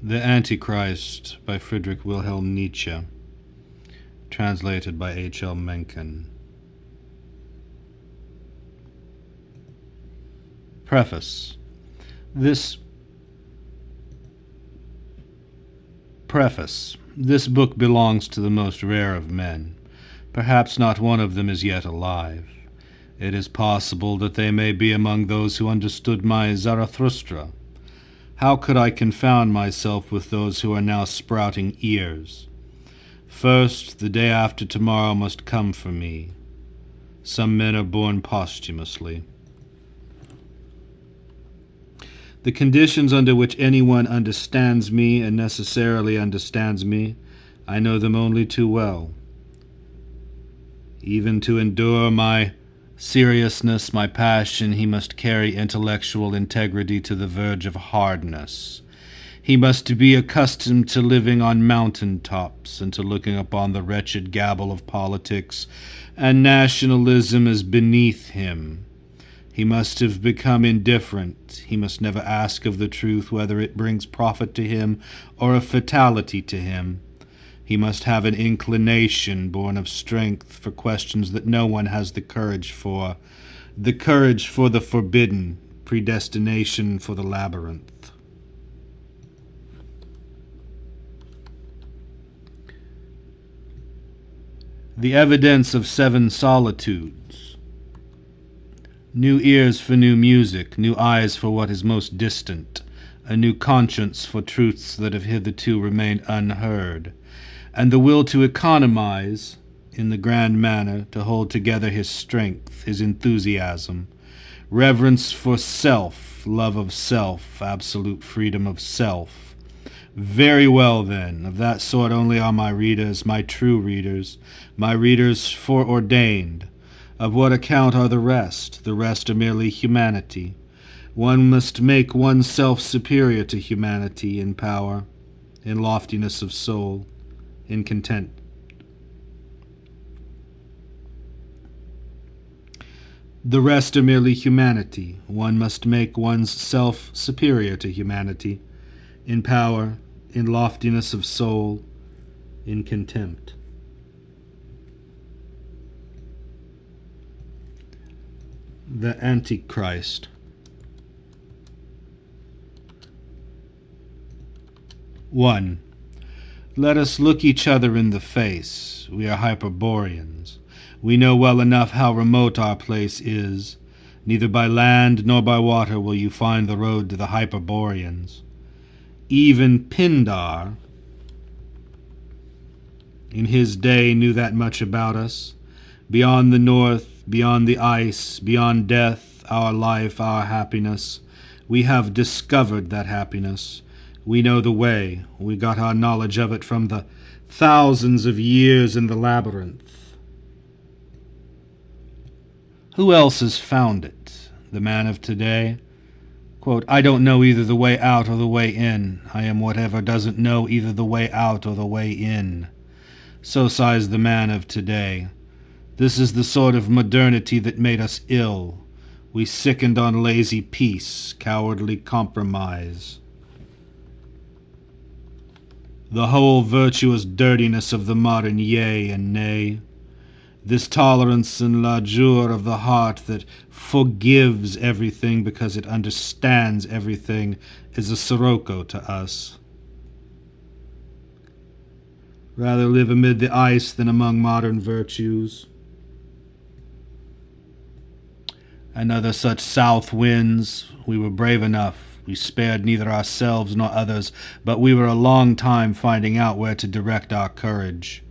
The Antichrist by Friedrich Nietzsche, translated by H.L. Mencken. Preface. This book belongs to the most rare of men. Perhaps not one of them is yet alive. It is possible that they may be among those who understood my Zarathustra. How could I confound myself with those who are now sprouting ears? First, the day after tomorrow must come for me. Some men are born posthumously. The conditions under which anyone understands me and necessarily understands me, I know them only too well. Even to endure my seriousness, my passion, he must carry intellectual integrity to the verge of hardness. He must be accustomed to living on mountain tops and to looking upon the wretched gabble of politics and nationalism as beneath him. He must have become indifferent. He must never ask of the truth whether it brings profit to him or a fatality to him. He must have an inclination born of strength for questions that no one has the courage for the forbidden, predestination for the labyrinth. The evidence of 7 solitudes. New ears for new music, new eyes for what is most distant, a new conscience for truths that have hitherto remained unheard, and the will to economize, in the grand manner, to hold together his strength, his enthusiasm, reverence for self, love of self, absolute freedom of self. Very well, then, of that sort only are my readers, my true readers, my readers foreordained. Of what account are the rest? The rest are merely humanity. One must make oneself superior to humanity in power, in loftiness of soul, in content. The rest are merely humanity. One must make one's self superior to humanity, in power, in loftiness of soul, in contempt. The Antichrist. 1. Let us look each other in the face. We are Hyperboreans. We know well enough how remote our place is. Neither by land nor by water will you find the road to the Hyperboreans. Even Pindar, in his day, knew that much about us. Beyond the north, beyond the ice, beyond death, our life, our happiness. We have discovered that happiness. We know the way. We got our knowledge of it from the thousands of years in the labyrinth. Who else has found it? The man of today? Quote, I don't know either the way out or the way in. I am whatever doesn't know either the way out or the way in. So sighs the man of today. This is the sort of modernity that made us ill. We sickened on lazy peace, cowardly compromise. The whole virtuous dirtiness of the modern yea and nay, this tolerance and largeur of the heart that forgives everything because it understands everything, is a sirocco to us. Rather live amid the ice than among modern virtues. Another such south winds, we were brave enough. We spared neither ourselves nor others, but we were a long time finding out where to direct our courage.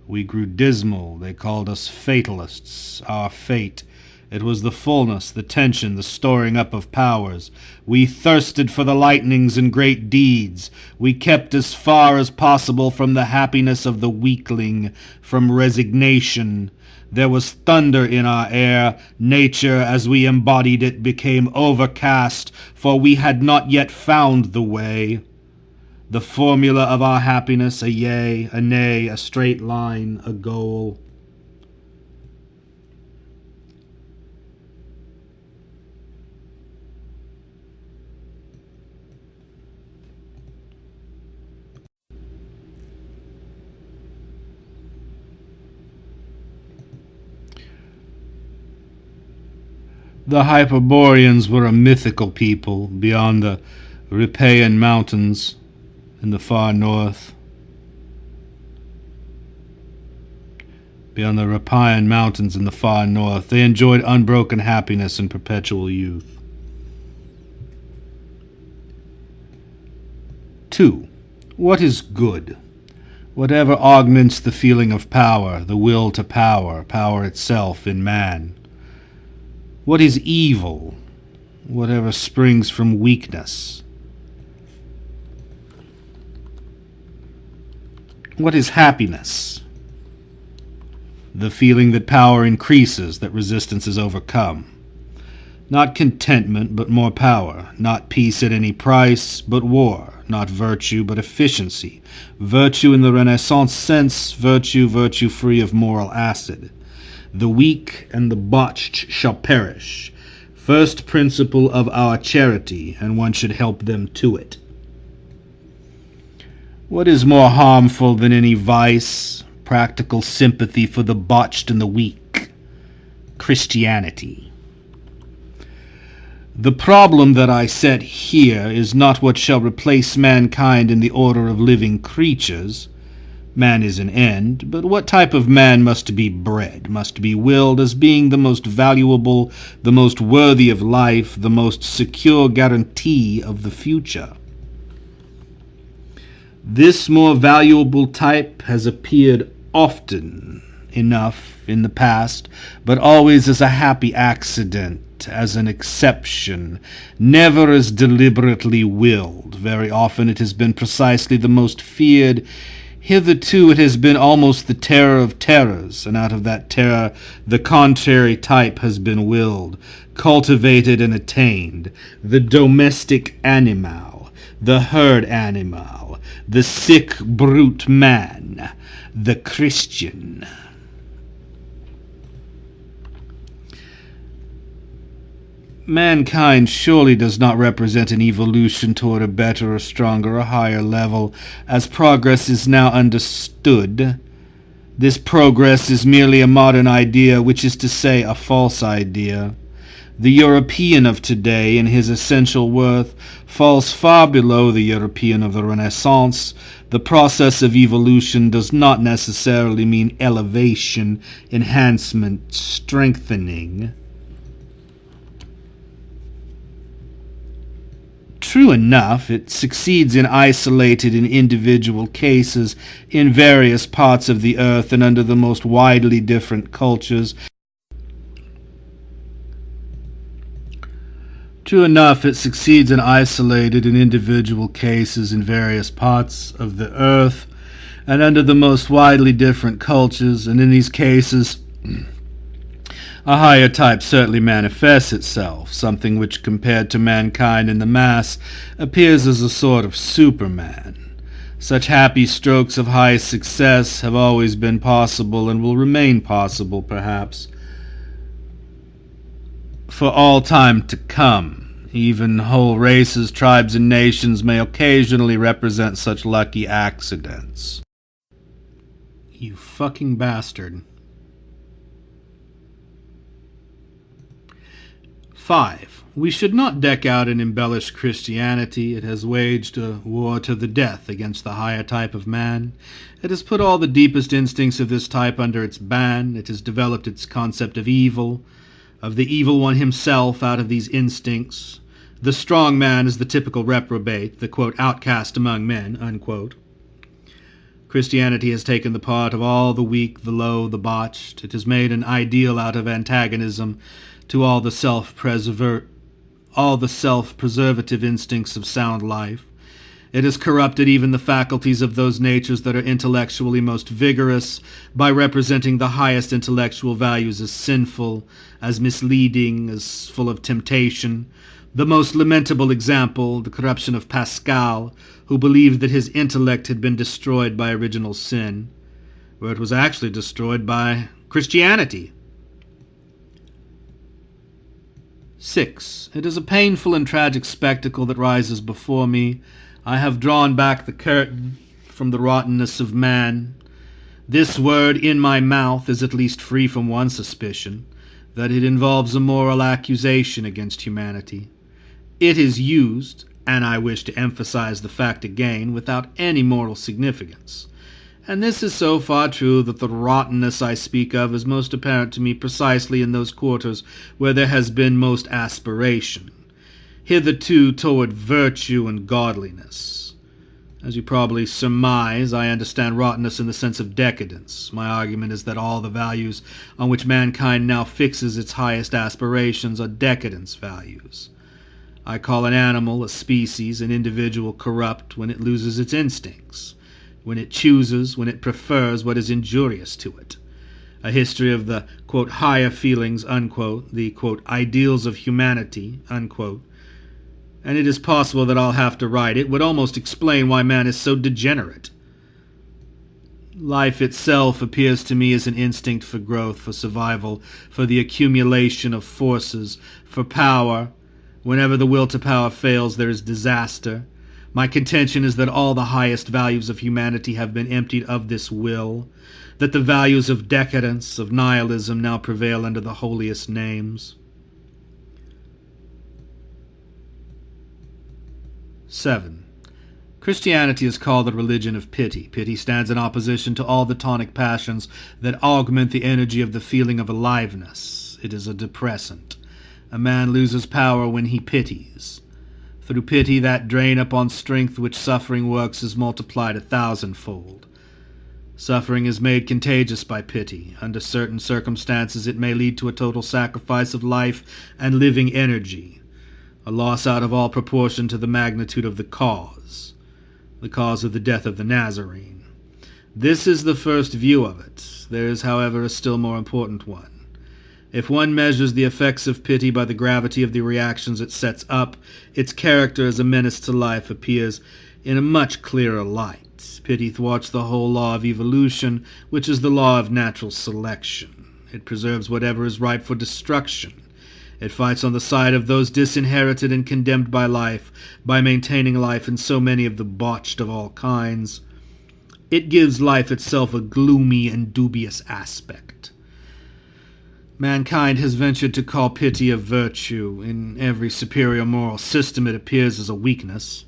We grew dismal. They called us fatalists. Our fate, it was the fullness, the tension, the storing up of powers. We thirsted for the lightnings and great deeds. We kept as far as possible from the happiness of the weakling, from resignation. There was thunder in our air. Nature, as we embodied it, became overcast, for we had not yet found the way. The formula of our happiness, a yea, a nay, a straight line, a goal. The Hyperboreans were a mythical people beyond the Rhipaean mountains in the far north. Beyond the Rhipaean mountains in the far north, they enjoyed unbroken happiness and perpetual youth. 2. What is good? Whatever augments the feeling of power, the will to power, power itself in man. What is evil? Whatever springs from weakness. What is happiness? The feeling that power increases, that resistance is overcome. Not contentment, but more power. Not peace at any price, but war. Not virtue, but efficiency. Virtue in the Renaissance sense, virtue free of moral acid. The weak and the botched shall perish. First principle of our charity, and one should help them to it. What is more harmful than any vice? Practical sympathy for the botched and the weak. Christianity. The problem that I set here is not what shall replace mankind in the order of living creatures. Man is an end, but what type of man must be bred, must be willed as being the most valuable, the most worthy of life, the most secure guarantee of the future. This more valuable type has appeared often enough in the past, but always as a happy accident, as an exception, never as deliberately willed. Very often it has been precisely the most feared. Hitherto it has been almost the terror of terrors, and out of that terror the contrary type has been willed, cultivated and attained, the domestic animal, the herd animal, the sick brute man, the Christian. Mankind surely does not represent an evolution toward a better or stronger or higher level, as progress is now understood. This progress is merely a modern idea, which is to say, a false idea. The European of today, in his essential worth, falls far below the European of the Renaissance. The process of evolution does not necessarily mean elevation, enhancement, strengthening. True enough, it succeeds in isolated and individual cases in various parts of the earth and under the most widely different cultures. True enough, it succeeds in isolated and individual cases in various parts of the earth and under the most widely different cultures, and in these cases a higher type certainly manifests itself, something which, compared to mankind in the mass, appears as a sort of Superman. Such happy strokes of high success have always been possible and will remain possible, perhaps, for all time to come. Even whole races, tribes, and nations may occasionally represent such lucky accidents. You fucking bastard. 5. We should not deck out and embellish Christianity. It has waged a war to the death against the higher type of man. It has put all the deepest instincts of this type under its ban. It has developed its concept of evil, of the evil one himself out of these instincts. The strong man is the typical reprobate, the, quote, outcast among men, unquote. Christianity has taken the part of all the weak, the low, the botched. It has made an ideal out of antagonism to all the self-preservative instincts of sound life. It has corrupted even the faculties of those natures that are intellectually most vigorous by representing the highest intellectual values as sinful, as misleading, as full of temptation. The most lamentable example, the corruption of Pascal, who believed that his intellect had been destroyed by original sin, where it was actually destroyed by Christianity. 6. It is a painful and tragic spectacle that rises before me. I have drawn back the curtain from the rottenness of man. This word in my mouth is at least free from one suspicion. that it involves a moral accusation against humanity. It is used, and I wish to emphasize the fact again, without any moral significance. And this is so far true that the rottenness I speak of is most apparent to me precisely in those quarters where there has been most aspiration, hitherto toward virtue and godliness. As you probably surmise, I understand rottenness in the sense of decadence. My argument is that all the values on which mankind now fixes its highest aspirations are decadence values. I call an animal, a species, an individual corrupt when it loses its instincts, when it chooses, when it prefers what is injurious to it. A history of the, quote, higher feelings, unquote, the, quote, ideals of humanity, unquote, and it is possible that I'll have to write it, would almost explain why man is so degenerate. Life itself appears to me as an instinct for growth, for survival, for the accumulation of forces, for power. Whenever the will to power fails, there is disaster. My contention is that all the highest values of humanity have been emptied of this will, that the values of decadence, of nihilism, now prevail under the holiest names. 7. Christianity is called the religion of pity. Pity stands in opposition to all the tonic passions that augment the energy of the feeling of aliveness. It is a depressant. A man loses power when he pities. Through pity, that drain upon strength which suffering works is multiplied 1,000-fold. Suffering is made contagious by pity. Under certain circumstances, it may lead to a total sacrifice of life and living energy, a loss out of all proportion to the magnitude of the cause of the death of the Nazarene. This is the first view of it. There is, however, a still more important one. If one measures the effects of pity by the gravity of the reactions it sets up, its character as a menace to life appears in a much clearer light. Pity thwarts the whole law of evolution, which is the law of natural selection. It preserves whatever is ripe for destruction. It fights on the side of those disinherited and condemned by life, by maintaining life in so many of the botched of all kinds. It gives life itself a gloomy and dubious aspect. Mankind has ventured to call pity a virtue. In every superior moral system it appears as a weakness.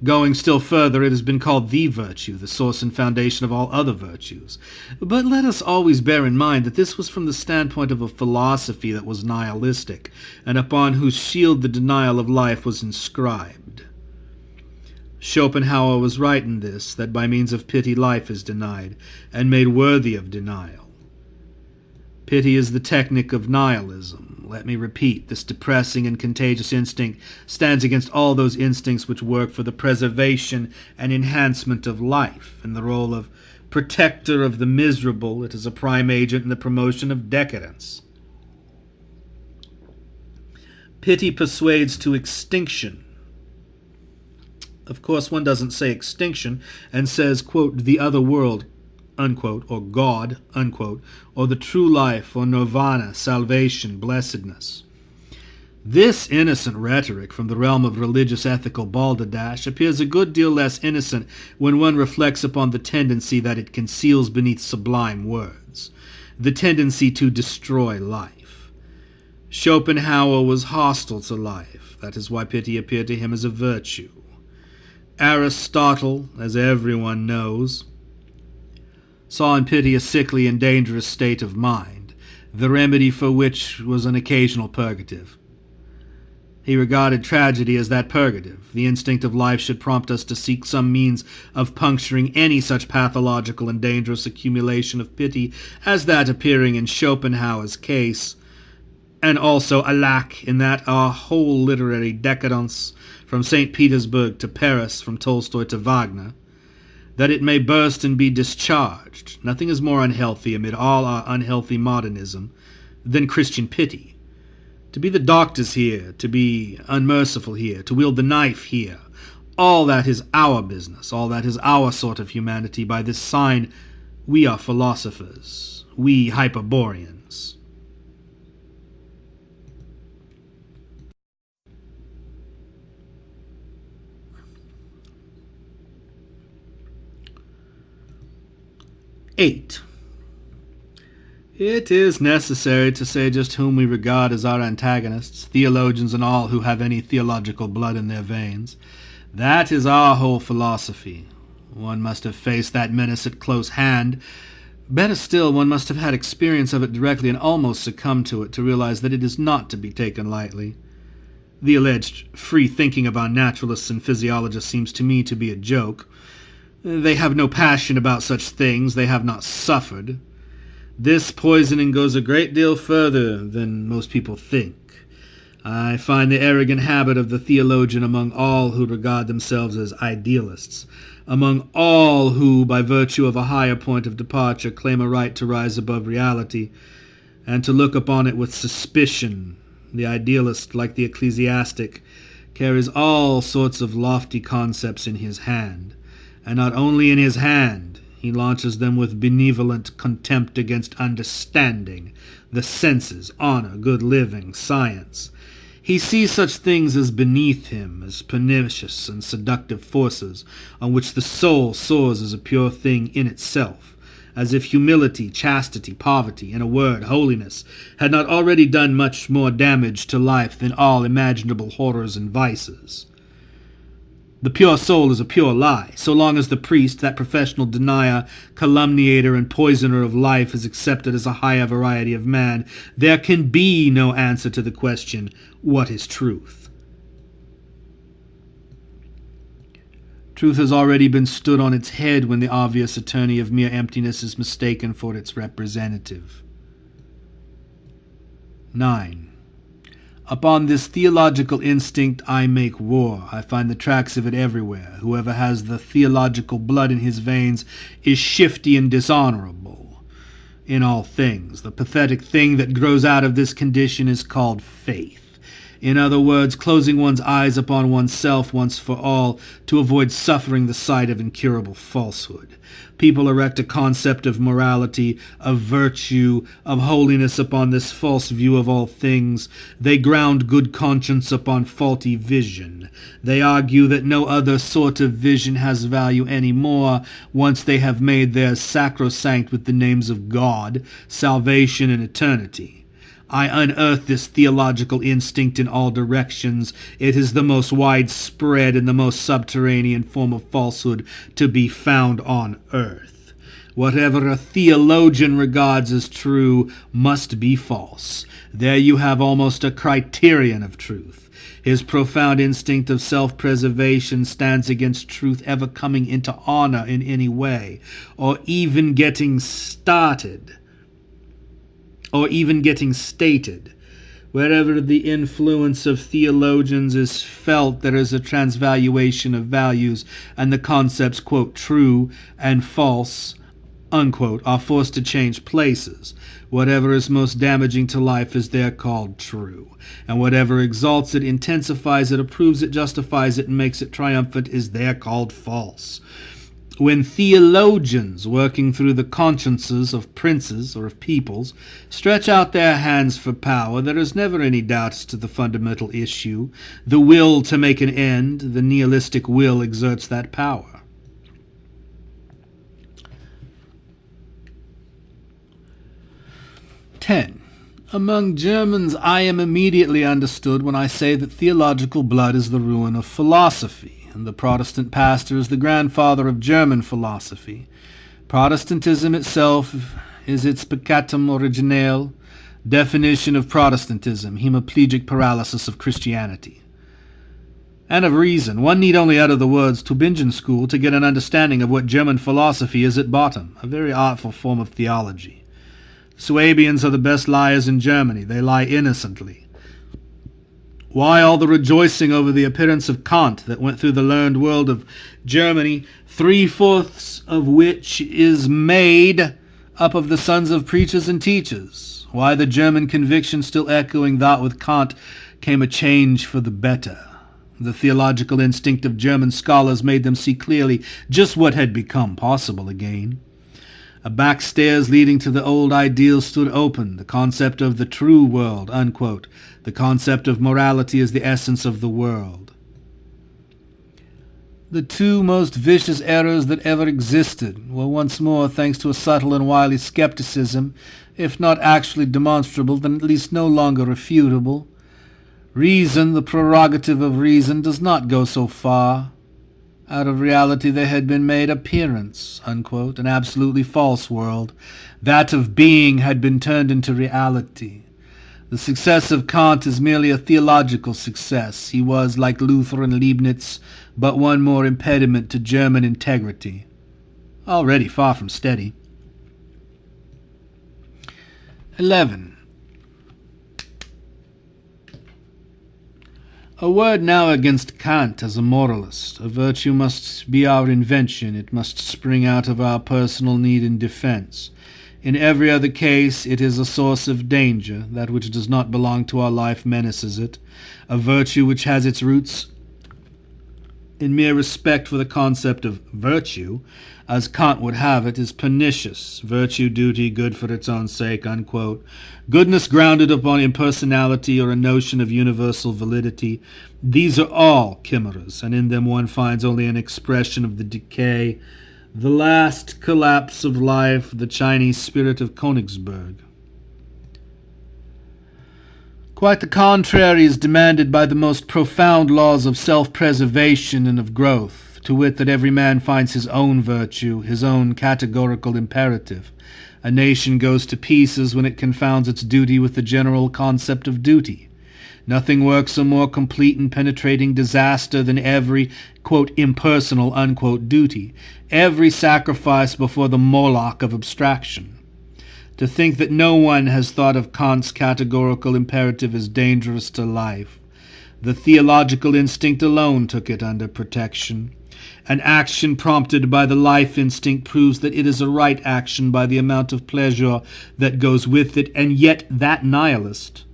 Going still further, it has been called the virtue, the source and foundation of all other virtues. But let us always bear in mind that this was from the standpoint of a philosophy that was nihilistic, and upon whose shield the denial of life was inscribed. Schopenhauer was right in this, that by means of pity life is denied, and made worthy of denial. Pity is the technique of nihilism. Let me repeat, this depressing and contagious instinct stands against all those instincts which work for the preservation and enhancement of life. In the role of protector of the miserable, it is a prime agent in the promotion of decadence. Pity persuades to extinction. Of course, one doesn't say extinction and says, quote, the other world, unquote, or God, unquote, or the true life, or nirvana, salvation, blessedness. This innocent rhetoric from the realm of religious ethical balderdash appears a good deal less innocent when one reflects upon the tendency that it conceals beneath sublime words, the tendency to destroy life. Schopenhauer was hostile to life. That is why pity appeared to him as a virtue. Aristotle, as everyone knows, saw in pity a sickly and dangerous state of mind, the remedy for which was an occasional purgative. He regarded tragedy as that purgative. The instinct of life should prompt us to seek some means of puncturing any such pathological and dangerous accumulation of pity as that appearing in Schopenhauer's case, and also, alack, in that our whole literary decadence, from St. Petersburg to Paris, from Tolstoy to Wagner, that it may burst and be discharged. Nothing is more unhealthy amid all our unhealthy modernism than Christian pity. To be the doctors here, to be unmerciful here, to wield the knife here, all that is our business, all that is our sort of humanity. By this sign, we are philosophers, we Hyperboreans. Eight. It is necessary to say just whom we regard as our antagonists, theologians and all who have any theological blood in their veins. That is our whole philosophy. One must have faced that menace at close hand. Better still, one must have had experience of it directly and almost succumbed to it to realize that it is not to be taken lightly. The alleged free thinking of our naturalists and physiologists seems to me to be a joke. They have no passion about such things. They have not suffered. This poisoning goes a great deal further than most people think. I find the arrogant habit of the theologian among all who regard themselves as idealists, among all who, by virtue of a higher point of departure, claim a right to rise above reality, and to look upon it with suspicion. The idealist, like the ecclesiastic, carries all sorts of lofty concepts in his hand, and not only in his hand, he launches them with benevolent contempt against understanding, the senses, honor, good living, science. He sees such things as beneath him, as pernicious and seductive forces, on which the soul soars as a pure thing in itself, as if humility, chastity, poverty, in a word, holiness, had not already done much more damage to life than all imaginable horrors and vices. The pure soul is a pure lie. So long as the priest, that professional denier, calumniator, and poisoner of life, is accepted as a higher variety of man, there can be no answer to the question, what is truth? Truth has already been stood on its head when the obvious attorney of mere emptiness is mistaken for its representative. 9. Upon this theological instinct I make war. I find the tracks of it everywhere. Whoever has the theological blood in his veins is shifty and dishonorable in all things. The pathetic thing that grows out of this condition is called faith. In other words, closing one's eyes upon oneself once for all to avoid suffering the sight of incurable falsehood. People erect a concept of morality, of virtue, of holiness upon this false view of all things. They ground good conscience upon faulty vision. They argue that no other sort of vision has value any more once they have made theirs sacrosanct with the names of God, salvation, and eternity. I unearth this theological instinct in all directions. It is the most widespread and the most subterranean form of falsehood to be found on earth. Whatever a theologian regards as true must be false. There you have almost a criterion of truth. His profound instinct of self-preservation stands against truth ever coming into honor in any way, or even getting stated. Wherever the influence of theologians is felt, there is a transvaluation of values, and the concepts, quote, true and false, unquote, are forced to change places. Whatever is most damaging to life is there called true, and whatever exalts it, intensifies it, approves it, justifies it, and makes it triumphant is there called false. When theologians, working through the consciences of princes or of peoples, stretch out their hands for power, there is never any doubt as to the fundamental issue. The will to make an end, the nihilistic will, exerts that power. Among Germans, I am immediately understood when I say that theological blood is the ruin of philosophy. And the Protestant pastor is the grandfather of German philosophy. Protestantism itself is its peccatum originale, definition of Protestantism, hemiplegic paralysis of Christianity. And of reason. One need only utter the words Tübingen school to get an understanding of what German philosophy is at bottom, a very artful form of theology. Swabians are the best liars in Germany. They lie innocently. Why all the rejoicing over the appearance of Kant that went through the learned world of Germany, 3/4 of which is made up of the sons of preachers and teachers? Why the German conviction still echoing that with Kant came a change for the better? The theological instinct of German scholars made them see clearly just what had become possible again. A back stairs leading to the old ideal stood open, the concept of the true world, unquote. The concept of morality is the essence of the world. The two most vicious errors that ever existed were once more, thanks to a subtle and wily skepticism, if not actually demonstrable, then at least no longer refutable. Reason, the prerogative of reason, does not go so far. Out of reality there had been made appearance, unquote, an absolutely false world. That of being had been turned into reality. The success of Kant is merely a theological success. He was, like Luther and Leibniz, but one more impediment to German integrity, already far from steady. 11. A word now against Kant as a moralist. A virtue must be our invention. It must spring out of our personal need and defense. In every other case, it is a source of danger. That which does not belong to our life menaces it. A virtue which has its roots in mere respect for the concept of virtue, as Kant would have it, is pernicious. Virtue, duty, good for its own sake, unquote. Goodness grounded upon impersonality or a notion of universal validity. These are all chimeras, and in them one finds only an expression of the decay, the last collapse of life, the Chinese spirit of Königsberg. Quite the contrary is demanded by the most profound laws of self-preservation and of growth, to wit that every man finds his own virtue, his own categorical imperative. A nation goes to pieces when it confounds its duty with the general concept of duty. Nothing works a more complete and penetrating disaster than every, quote, impersonal, unquote, duty, every sacrifice before the Moloch of abstraction. To think that no one has thought of Kant's categorical imperative as dangerous to life. The theological instinct alone took it under protection. An action prompted by the life instinct proves that it is a right action by the amount of pleasure that goes with it, and yet that nihilist,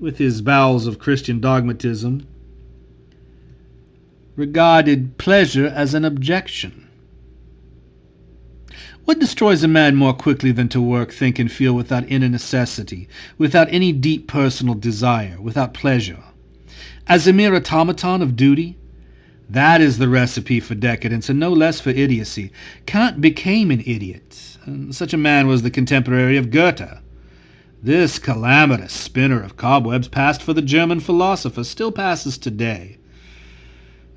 with his bowels of Christian dogmatism, regarded pleasure as an objection. What destroys a man more quickly than to work, think, and feel without inner necessity, without any deep personal desire, without pleasure? As a mere automaton of duty? That is the recipe for decadence, and no less for idiocy. Kant became an idiot, and such a man was the contemporary of Goethe. This calamitous spinner of cobwebs passed for the German philosopher, still passes today.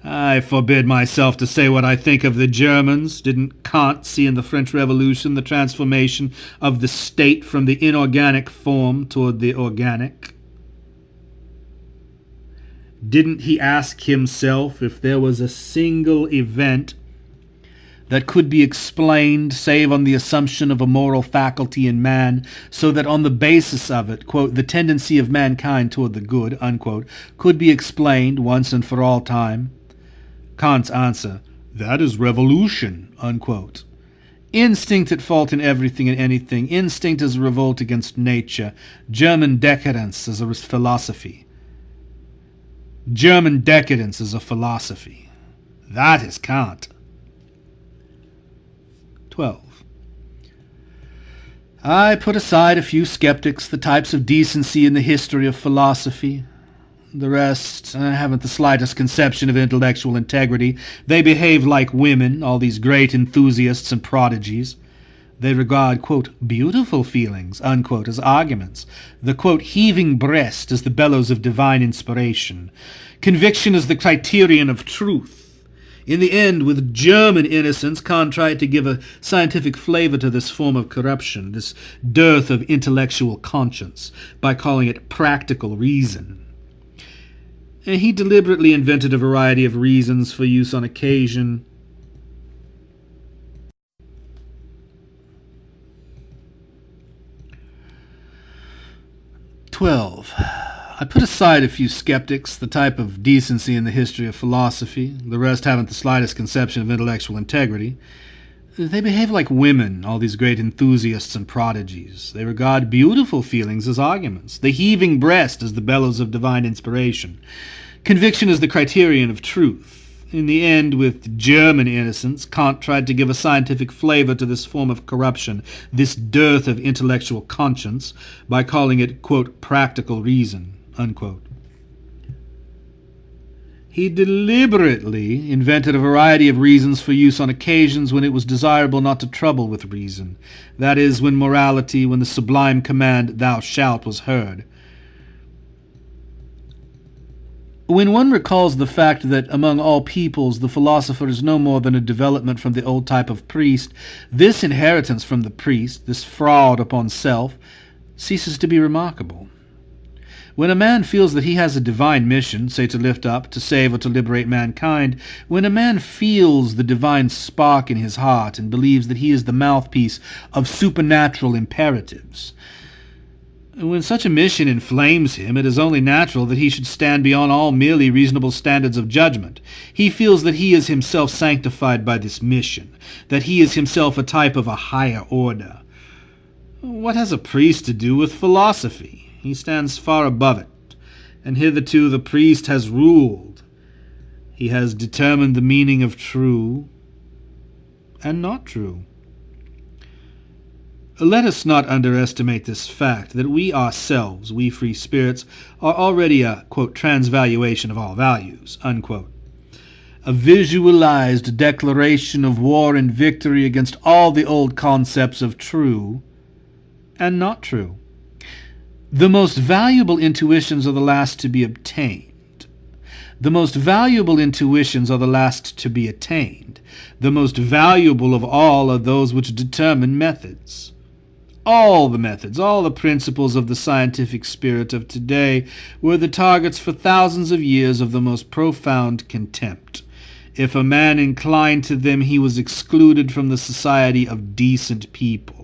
I forbid myself to say what I think of the Germans. Didn't Kant see in the French Revolution the transformation of the state from the inorganic form toward the organic? Didn't he ask himself if there was a single event that could be explained save on the assumption of a moral faculty in man, so that on the basis of it, quote, the tendency of mankind toward the good, unquote, could be explained once and for all time? Kant's answer, that is revolution, unquote. Instinct at fault in everything and anything. Instinct is a revolt against nature. German decadence is a philosophy. German decadence is a philosophy. That is Kant. 12. I put aside a few skeptics, the types of decency in the history of philosophy. The rest haven't the slightest conception of intellectual integrity. They behave like women, all these great enthusiasts and prodigies. They regard, quote, beautiful feelings, unquote, as arguments. The, quote, heaving breast as the bellows of divine inspiration. Conviction is the criterion of truth. In the end, with German innocence, Kant tried to give a scientific flavor to this form of corruption, this dearth of intellectual conscience, by calling it practical reason. And he deliberately invented a variety of reasons for use on occasion. I put aside a few skeptics, the type of decency in the history of philosophy. The rest haven't the slightest conception of intellectual integrity. They behave like women, all these great enthusiasts and prodigies. They regard beautiful feelings as arguments. The heaving breast as the bellows of divine inspiration. Conviction is the criterion of truth. In the end, with German innocence, Kant tried to give a scientific flavor to this form of corruption, this dearth of intellectual conscience, by calling it, quote, practical reason, unquote. He deliberately invented a variety of reasons for use on occasions when it was desirable not to trouble with reason, that is, when morality, when the sublime command, "Thou shalt," was heard. When one recalls the fact that among all peoples the philosopher is no more than a development from the old type of priest, this inheritance from the priest, this fraud upon self, ceases to be remarkable. When a man feels that he has a divine mission, say to lift up, to save, or to liberate mankind, when a man feels the divine spark in his heart and believes that he is the mouthpiece of supernatural imperatives, when such a mission inflames him, it is only natural that he should stand beyond all merely reasonable standards of judgment. He feels that he is himself sanctified by this mission, that he is himself a type of a higher order. What has a priest to do with philosophy? He stands far above it, and hitherto the priest has ruled. He has determined the meaning of true and not true. Let us not underestimate this fact that we ourselves, we free spirits, are already a, quote, transvaluation of all values, unquote. A visualized declaration of war and victory against all the old concepts of true and not true. The most valuable intuitions are the last to be obtained. The most valuable intuitions are the last to be attained. The most valuable of all are those which determine methods. All the methods, all the principles of the scientific spirit of today were the targets for thousands of years of the most profound contempt. If a man inclined to them, he was excluded from the society of decent people.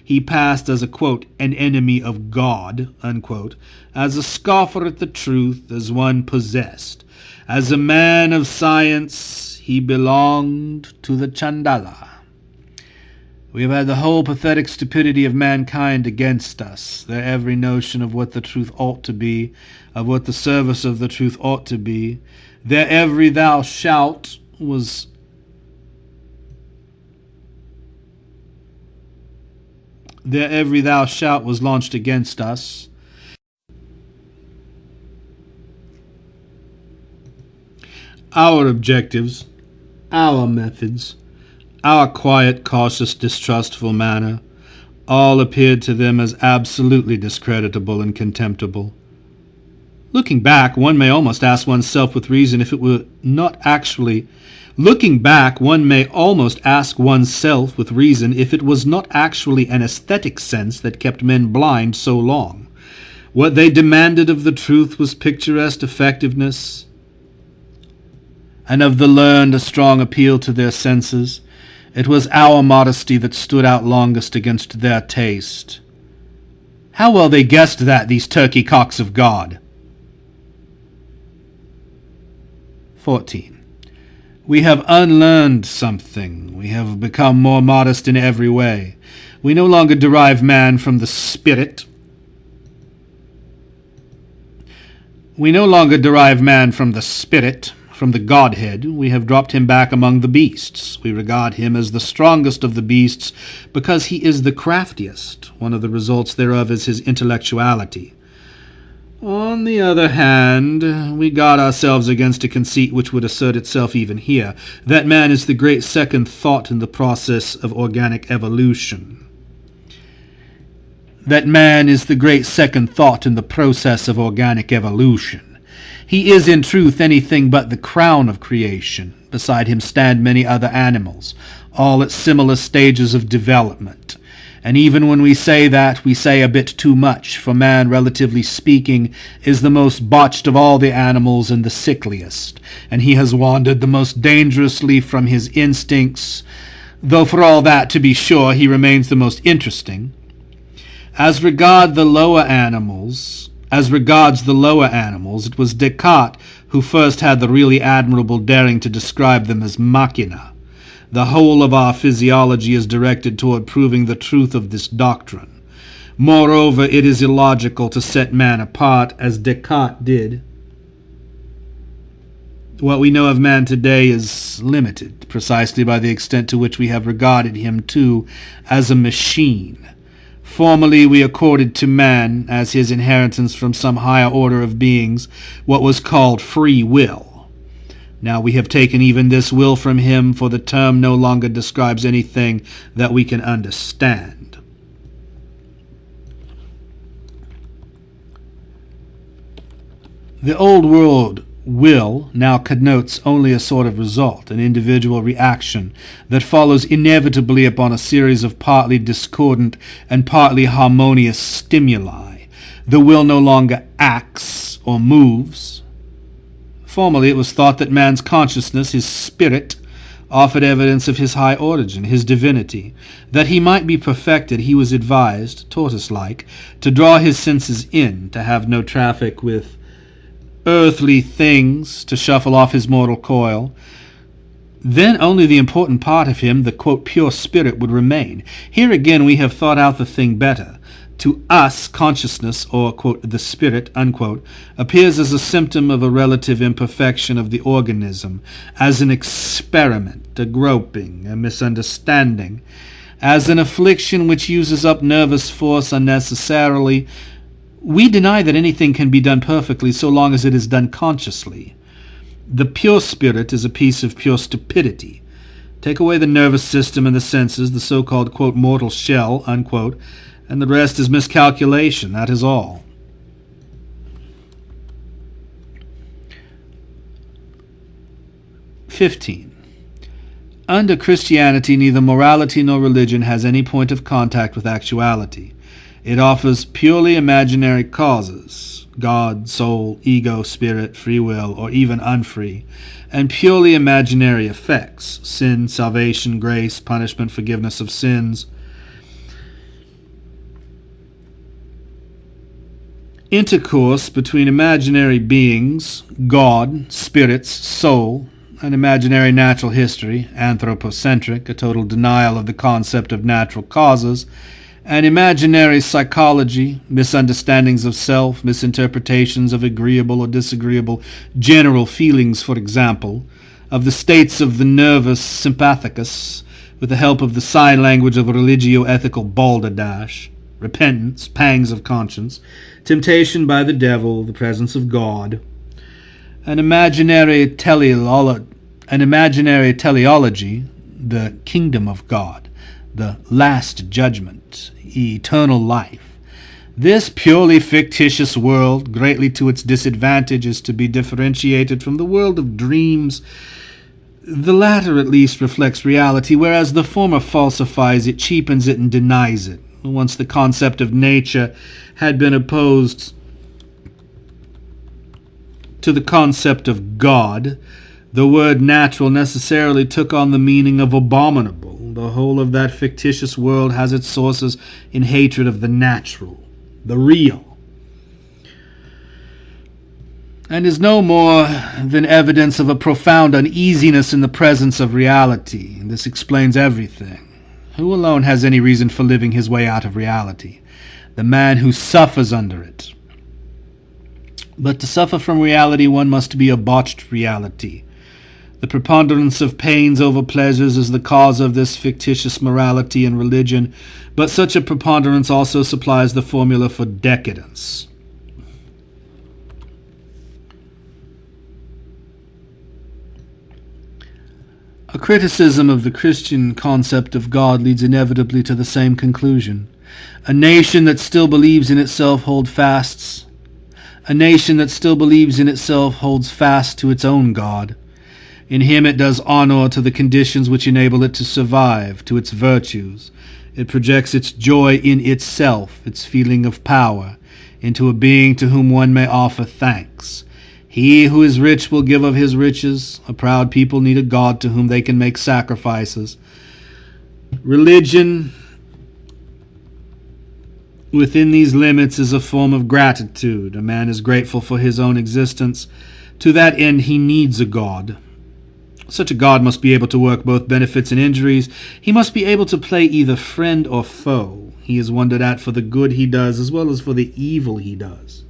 He passed as a, quote, an enemy of God, unquote, as a scoffer at the truth, as one possessed. As a man of science, he belonged to the Chandala. We have had the whole pathetic stupidity of mankind against us, their every notion of what the truth ought to be, of what the service of the truth ought to be. Their every "thou shalt" was launched against us. Our objectives, our methods, our quiet, cautious, distrustful manner, all appeared to them as absolutely discreditable and contemptible. Looking back, one may almost ask oneself with reason if it were not actually Looking back, one may almost ask oneself with reason if it was not actually an aesthetic sense that kept men blind so long. What they demanded of the truth was picturesque effectiveness, and of the learned a strong appeal to their senses. It was our modesty that stood out longest against their taste. How well they guessed that, these turkey cocks of God! 14. We have unlearned something. We have become more modest in every way. We no longer derive man from the spirit. From the Godhead. We have dropped him back among the beasts. We regard him as the strongest of the beasts because he is the craftiest. One of the results thereof is his intellectuality. On the other hand, we guard ourselves against a conceit which would assert itself even here, that man is the great second thought in the process of organic evolution. He is in truth anything but the crown of creation. Beside him stand many other animals, all at similar stages of development. And even when we say that, we say a bit too much, for man, relatively speaking, is the most botched of all the animals and the sickliest, and he has wandered the most dangerously from his instincts, though for all that, to be sure, he remains the most interesting. As regards the lower animals, it was Descartes who first had the really admirable daring to describe them as machina. The whole of our physiology is directed toward proving the truth of this doctrine. Moreover, it is illogical to set man apart, as Descartes did. What we know of man today is limited, precisely by the extent to which we have regarded him, too, as a machine. Formerly we accorded to man, as his inheritance from some higher order of beings, what was called free will. Now we have taken even this will from him, for the term no longer describes anything that we can understand. The old world will now connotes only a sort of result, an individual reaction that follows inevitably upon a series of partly discordant and partly harmonious stimuli. The will no longer acts or moves. Formerly it was thought that man's consciousness, his spirit, offered evidence of his high origin, his divinity. That he might be perfected, he was advised, tortoise-like, to draw his senses in, to have no traffic with earthly things, to shuffle off his mortal coil. Then only the important part of him, the, quote, pure spirit, would remain. Here again we have thought out the thing better. To us, consciousness, or, quote, the spirit, unquote, appears as a symptom of a relative imperfection of the organism, as an experiment, a groping, a misunderstanding, as an affliction which uses up nervous force unnecessarily. We deny that anything can be done perfectly so long as it is done consciously. The pure spirit is a piece of pure stupidity. Take away the nervous system and the senses, the so-called, quote, mortal shell, unquote, and the rest is miscalculation, that is all. (15) Under Christianity, neither morality nor religion has any point of contact with actuality. It offers purely imaginary causes, God, soul, ego, spirit, free will, or even unfree, and purely imaginary effects, sin, salvation, grace, punishment, forgiveness of sins. Intercourse between imaginary beings, God, spirits, soul, an imaginary natural history, anthropocentric, a total denial of the concept of natural causes, and imaginary psychology, misunderstandings of self, misinterpretations of agreeable or disagreeable general feelings, for example, of the states of the nervous sympathicus, with the help of the sign language of a religio-ethical balderdash, repentance, pangs of conscience, temptation by the devil, the presence of God, an imaginary teleology, the kingdom of God, the last judgment, eternal life. This purely fictitious world, greatly to its disadvantage, is to be differentiated from the world of dreams. The latter at least reflects reality, whereas the former falsifies it, cheapens it, and denies it. Once the concept of nature had been opposed to the concept of God, the word natural necessarily took on the meaning of abominable. The whole of that fictitious world has its sources in hatred of the natural, the real, and is no more than evidence of a profound uneasiness in the presence of reality. This explains everything. Who alone has any reason for living his way out of reality? The man who suffers under it. But to suffer from reality, one must be a botched reality. The preponderance of pains over pleasures is the cause of this fictitious morality and religion, but such a preponderance also supplies the formula for decadence. A criticism of the Christian concept of God leads inevitably to the same conclusion. A nation that still believes in itself holds fast to its own God. In him it does honor to the conditions which enable it to survive, to its virtues. It projects its joy in itself, its feeling of power, into a being to whom one may offer thanks. He who is rich will give of his riches. A proud people need a God to whom they can make sacrifices. Religion, within these limits, is a form of gratitude. A man is grateful for his own existence. To that end he needs a God. Such a God must be able to work both benefits and injuries. He must be able to play either friend or foe. He is wondered at for the good he does as well as for the evil he does.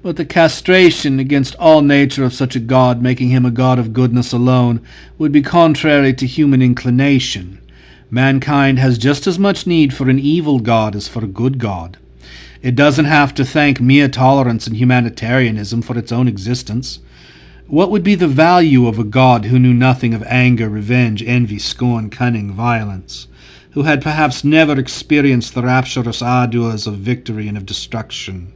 But the castration against all nature of such a God, making him a God of goodness alone, would be contrary to human inclination. Mankind has just as much need for an evil God as for a good God. It doesn't have to thank mere tolerance and humanitarianism for its own existence. What would be the value of a God who knew nothing of anger, revenge, envy, scorn, cunning, violence, who had perhaps never experienced the rapturous ardours of victory and of destruction?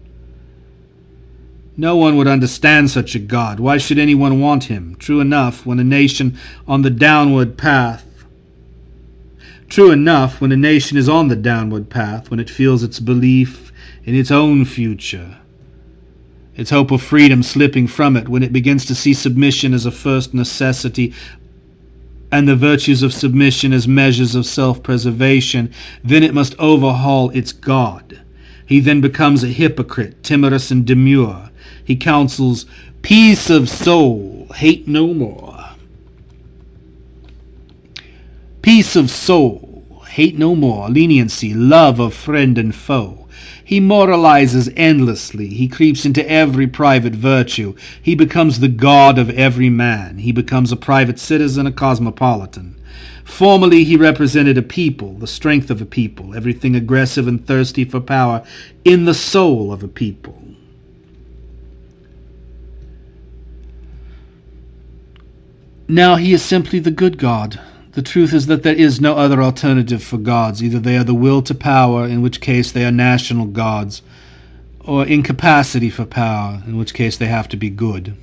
No one would understand such a God. Why should anyone want him? True enough, when a nation is on the downward path, when it feels its belief in its own future, its hope of freedom slipping from it, when it begins to see submission as a first necessity and the virtues of submission as measures of self-preservation, then it must overhaul its God. He then becomes a hypocrite, timorous and demure. He counsels peace of soul, hate no more. Peace of soul, hate no more, leniency, love of friend and foe. He moralizes endlessly. He creeps into every private virtue. He becomes the God of every man. He becomes a private citizen, a cosmopolitan. Formerly he represented a people, the strength of a people, everything aggressive and thirsty for power in the soul of a people. Now he is simply the good God. The truth is that there is no other alternative for gods. Either they are the will to power, in which case they are national gods, or incapacity for power, in which case they have to be good.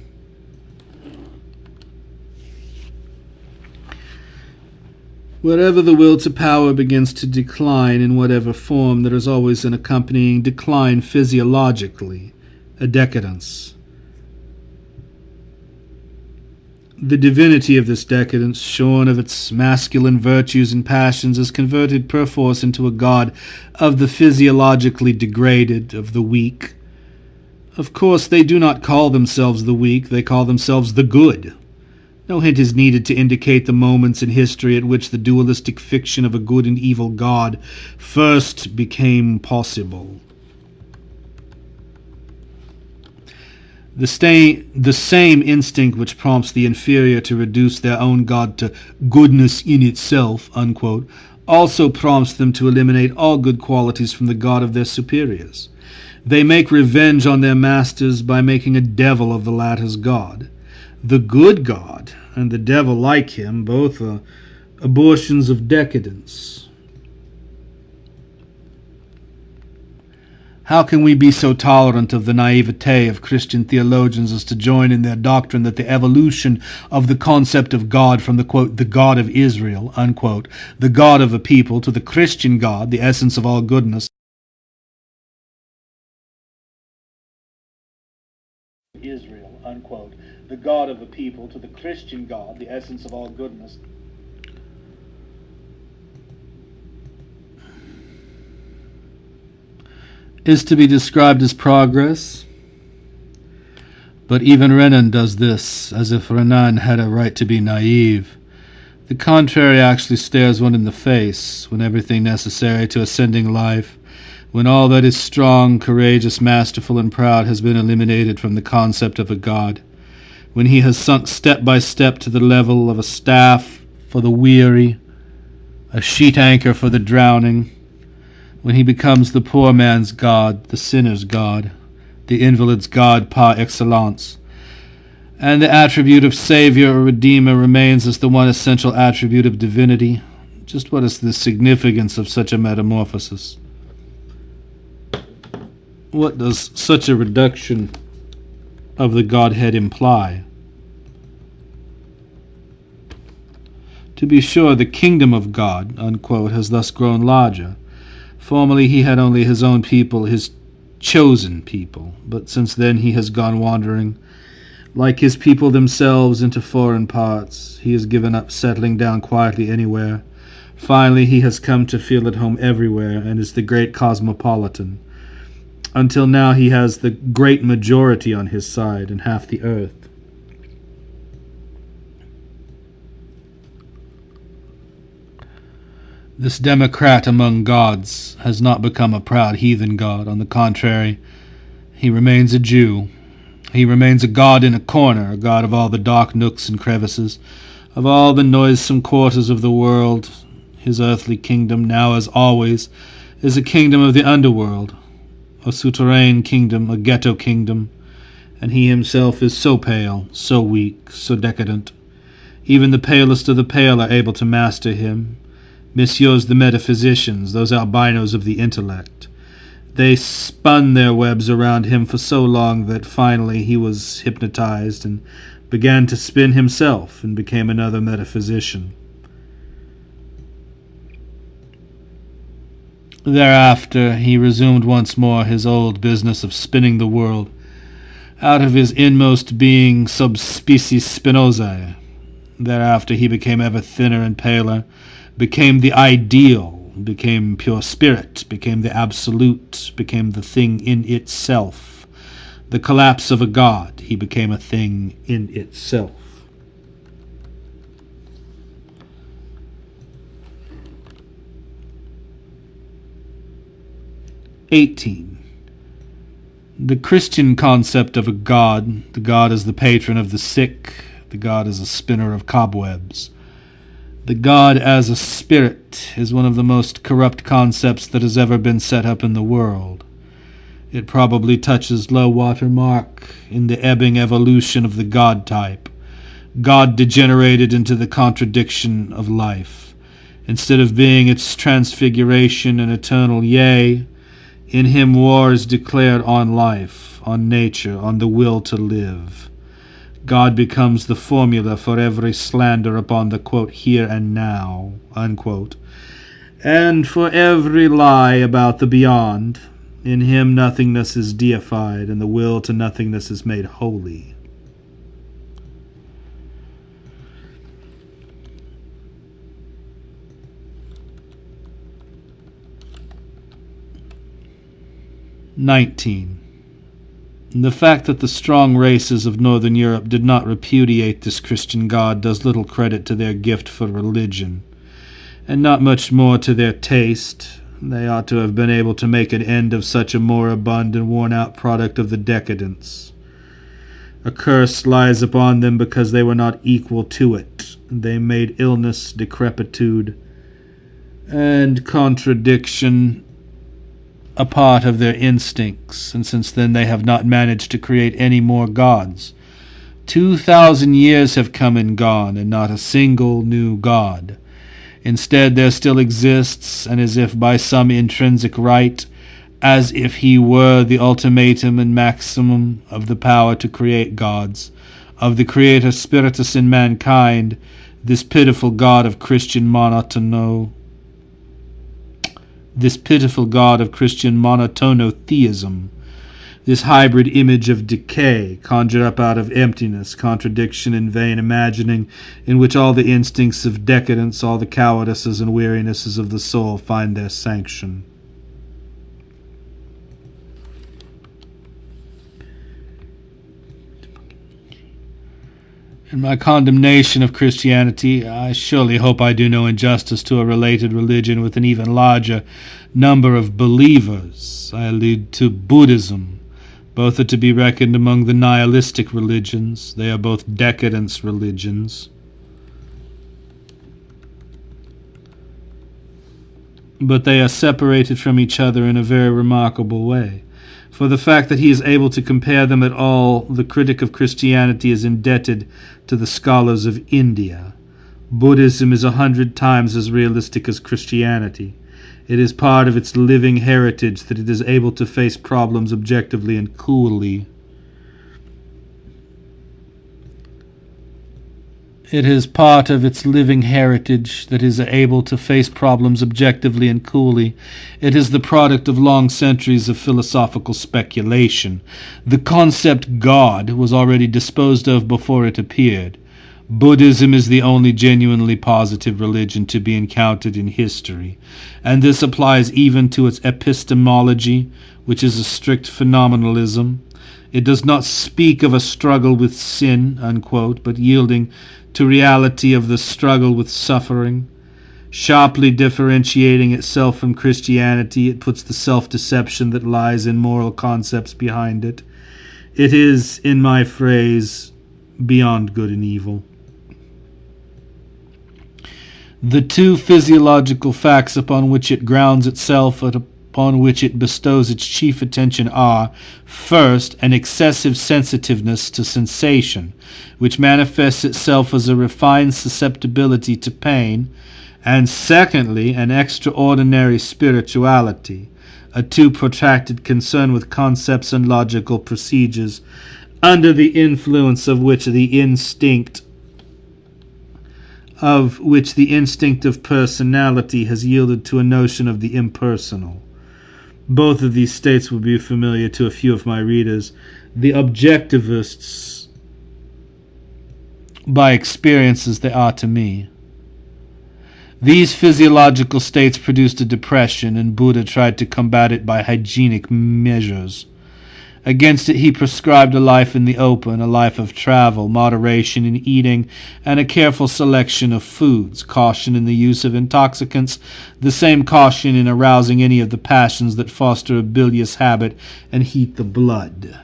Wherever the will to power begins to decline in whatever form, there is always an accompanying decline physiologically, a decadence. The divinity of this decadence, shorn of its masculine virtues and passions, is converted perforce into a god of the physiologically degraded, of the weak. Of course, they do not call themselves the weak, they call themselves the good. No hint is needed to indicate the moments in history at which the dualistic fiction of a good and evil god first became possible. The same instinct which prompts the inferior to reduce their own God to goodness in itself, unquote, also prompts them to eliminate all good qualities from the God of their superiors. They make revenge on their masters by making a devil of the latter's God. The good God and the devil like him both are abortions of decadence. How can we be so tolerant of the naivete of Christian theologians as to join in their doctrine that the evolution of the concept of God from the, quote, the God of Israel, unquote, the God of a people, to the Christian God, the essence of all goodness, Israel, unquote, the God of a people, to the Christian God, the essence of all goodness, is to be described as progress. But even Renan does this, as if Renan had a right to be naive. The contrary actually stares one in the face, when everything necessary to ascending life, when all that is strong, courageous, masterful, and proud has been eliminated from the concept of a God, when he has sunk step by step to the level of a staff for the weary, a sheet anchor for the drowning, when he becomes the poor man's God, the sinner's God, the invalid's God par excellence, and the attribute of Savior or Redeemer remains as the one essential attribute of divinity. Just what is the significance of such a metamorphosis? What does such a reduction of the Godhead imply? To be sure, the kingdom of God, unquote, has thus grown larger. Formerly he had only his own people, his chosen people, but since then he has gone wandering, like his people themselves, into foreign parts. He has given up settling down quietly anywhere. Finally he has come to feel at home everywhere, and is the great cosmopolitan. Until now he has the great majority on his side, and half the earth. This democrat among gods has not become a proud heathen god. On the contrary, he remains a Jew. He remains a god in a corner, a god of all the dark nooks and crevices, of all the noisome quarters of the world. His earthly kingdom, now as always, is a kingdom of the underworld. a souterrain kingdom, a ghetto kingdom, and he himself is so pale, so weak, so decadent. Even the palest of the pale are able to master him. Messieurs the metaphysicians, those albinos of the intellect. They spun their webs around him for so long that finally he was hypnotized and began to spin himself and became another metaphysician. Thereafter he resumed once more his old business of spinning the world out of his inmost being sub species Spinozae. Thereafter he became ever thinner and paler, became the ideal, became pure spirit, became the absolute, became the thing in itself. The collapse of a god, he became a thing in itself. The Christian concept of a god, the god as the patron of the sick, the god as a spinner of cobwebs. The god as a spirit is one of the most corrupt concepts that has ever been set up in the world. It probably touches low water mark in the ebbing evolution of the god type. God degenerated into the contradiction of life. Instead of being its transfiguration and eternal yea, in him war is declared on life, on nature, on the will to live. God becomes the formula for every slander upon the, quote, here and now, unquote, and for every lie about the beyond. In him nothingness is deified, and the will to nothingness is made holy. The fact that the strong races of Northern Europe did not repudiate this Christian God does little credit to their gift for religion, and not much more to their taste. They ought to have been able to make an end of such a moribund and worn-out product of the decadence. A curse lies upon them because they were not equal to it. They made illness, decrepitude, and contradiction a part of their instincts, and since then they have not managed to create any more gods. 2,000 years have come and gone, and not a single new god. Instead, there still exists, and as if by some intrinsic right, as if he were the ultimatum and maximum of the power to create gods, of the creator spiritus in mankind, this pitiful god of Christian monotonotheism, this hybrid image of decay, conjured up out of emptiness, contradiction, and vain imagining, in which all the instincts of decadence, all the cowardices and wearinesses of the soul find their sanction. In my condemnation of Christianity, I surely hope I do no injustice to a related religion with an even larger number of believers. I allude to Buddhism. Both are to be reckoned among the nihilistic religions. They are both decadence religions. But they are separated from each other in a very remarkable way. For the fact that he is able to compare them at all, the critic of Christianity is indebted to the scholars of India. Buddhism is 100 times as realistic as Christianity. It is part of its living heritage that it is able to face problems objectively and coolly. It is part of its living heritage that is able to face problems objectively and coolly. It is the product of long centuries of philosophical speculation. The concept God was already disposed of before it appeared. Buddhism is the only genuinely positive religion to be encountered in history, and this applies even to its epistemology, which is a strict phenomenalism. It does not speak of a struggle with sin, unquote, but yielding to reality of the struggle with suffering. Sharply differentiating itself from Christianity, it puts the self-deception that lies in moral concepts behind it. It is, in my phrase, beyond good and evil. The two physiological facts upon which it grounds itself upon which it bestows its chief attention are, first, an excessive sensitiveness to sensation, which manifests itself as a refined susceptibility to pain, and secondly, an extraordinary spirituality, a too protracted concern with concepts and logical procedures, under the influence of which the instinct of personality has yielded to a notion of the impersonal. Both of these states will be familiar to a few of my readers. The objectivists, by experience as they are to me. These physiological states produced a depression, and Buddha tried to combat it by hygienic measures. Against it he prescribed a life in the open, a life of travel, moderation in eating, and a careful selection of foods, caution in the use of intoxicants, the same caution in arousing any of the passions that foster a bilious habit and heat the blood.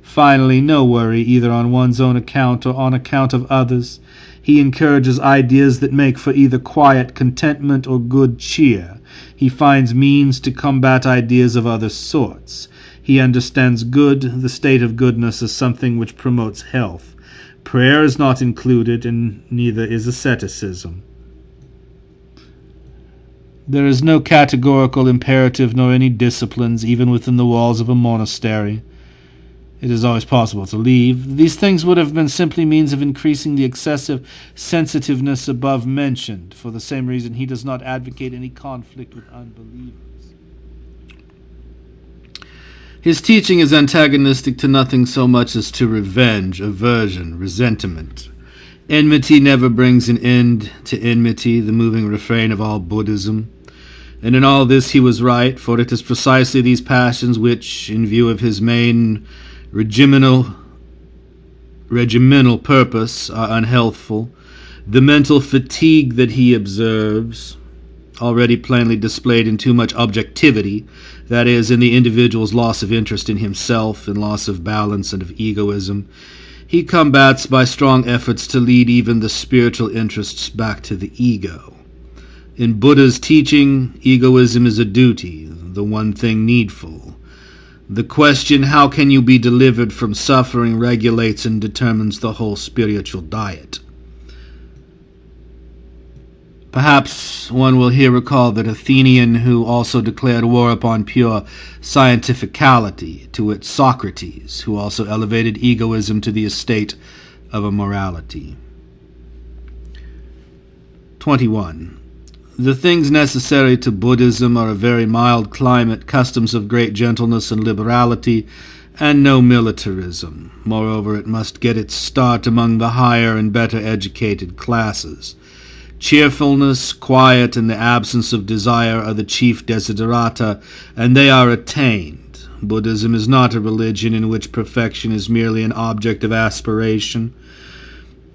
Finally, no worry, either on one's own account or on account of others. He encourages ideas that make for either quiet contentment or good cheer. He finds means to combat ideas of other sorts. He understands good, the state of goodness, as something which promotes health. Prayer is not included, and neither is asceticism. There is no categorical imperative nor any disciplines, even within the walls of a monastery. It is always possible to leave. These things would have been simply means of increasing the excessive sensitiveness above mentioned. For the same reason, he does not advocate any conflict with unbelievers. His teaching is antagonistic to nothing so much as to revenge, aversion, resentment. Enmity never brings an end to enmity, the moving refrain of all Buddhism. And in all this he was right, for it is precisely these passions which, in view of his main regimental purpose, are unhealthful. The mental fatigue that he observes, already plainly displayed in too much objectivity, that is, in the individual's loss of interest in himself and loss of balance and of egoism, he combats by strong efforts to lead even the spiritual interests back to the ego. In Buddha's teaching, egoism is a duty, the one thing needful. The question, how can you be delivered from suffering, regulates and determines the whole spiritual diet. Perhaps one will here recall that Athenian who also declared war upon pure scientificality, to wit Socrates, who also elevated egoism to the estate of a morality. 21. The things necessary to Buddhism are a very mild climate, customs of great gentleness and liberality, and no militarism. Moreover, it must get its start among the higher and better educated classes. Cheerfulness, quiet, and the absence of desire are the chief desiderata, and they are attained. Buddhism is not a religion in which perfection is merely an object of aspiration.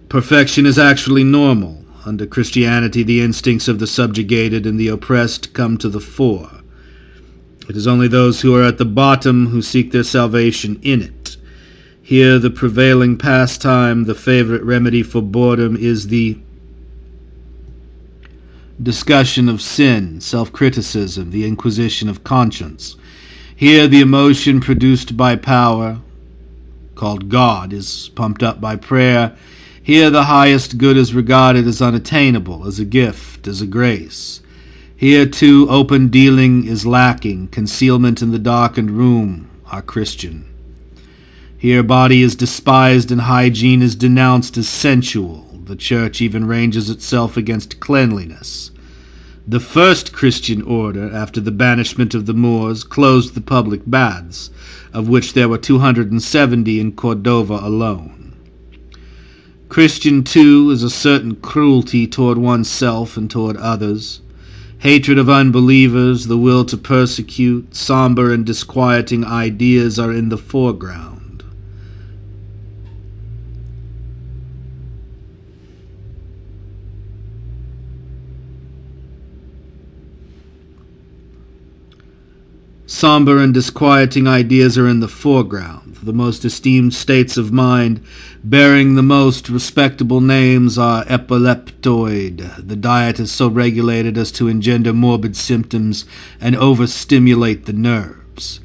Perfection is actually normal. Under Christianity, the instincts of the subjugated and the oppressed come to the fore. It is only those who are at the bottom who seek their salvation in it. Here, the prevailing pastime, the favorite remedy for boredom, is the discussion of sin, self-criticism, the inquisition of conscience. Here the emotion produced by power, called God, is pumped up by prayer. Here the highest good is regarded as unattainable, as a gift, as a grace. Here, too, open dealing is lacking, concealment in the darkened room are Christian. Here body is despised and hygiene is denounced as sensual. The church even ranges itself against cleanliness. The first Christian order, after the banishment of the Moors, closed the public baths, of which there were 270 in Cordova alone. Christian, too, is a certain cruelty toward oneself and toward others. Hatred of unbelievers, the will to persecute, somber and disquieting ideas are in the foreground. Somber and disquieting ideas are in the foreground. The most esteemed states of mind, bearing the most respectable names, are epileptoid. The diet is so regulated as to engender morbid symptoms and overstimulate the nerves.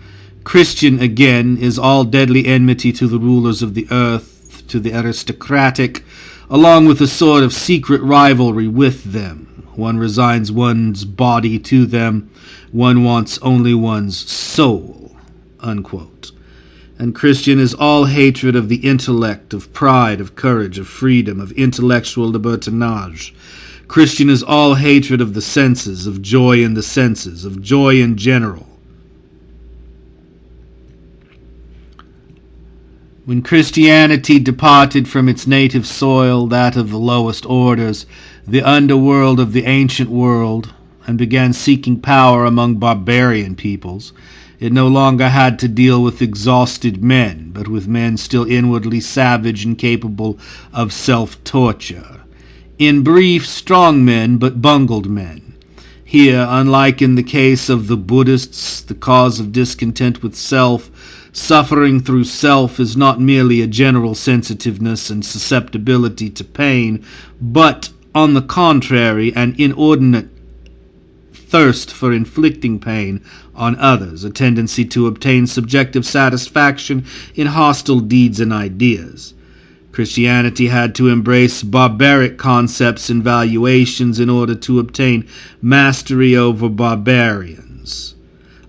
Christian, again, is all deadly enmity to the rulers of the earth, to the aristocratic, along with a sort of secret rivalry with them. One resigns one's body to them. One wants only one's soul." Unquote. And Christian is all hatred of the intellect, of pride, of courage, of freedom, of intellectual libertinage. Christian is all hatred of the senses, of joy in the senses, of joy in general. When Christianity departed from its native soil, that of the lowest orders, the underworld of the ancient world, and began seeking power among barbarian peoples, it no longer had to deal with exhausted men, but with men still inwardly savage and capable of self-torture. In brief, strong men, but bungled men. Here, unlike in the case of the Buddhists, the cause of discontent with self, suffering through self, is not merely a general sensitiveness and susceptibility to pain, but, on the contrary, an inordinate thirst for inflicting pain on others, a tendency to obtain subjective satisfaction in hostile deeds and ideas. Christianity had to embrace barbaric concepts and valuations in order to obtain mastery over barbarians.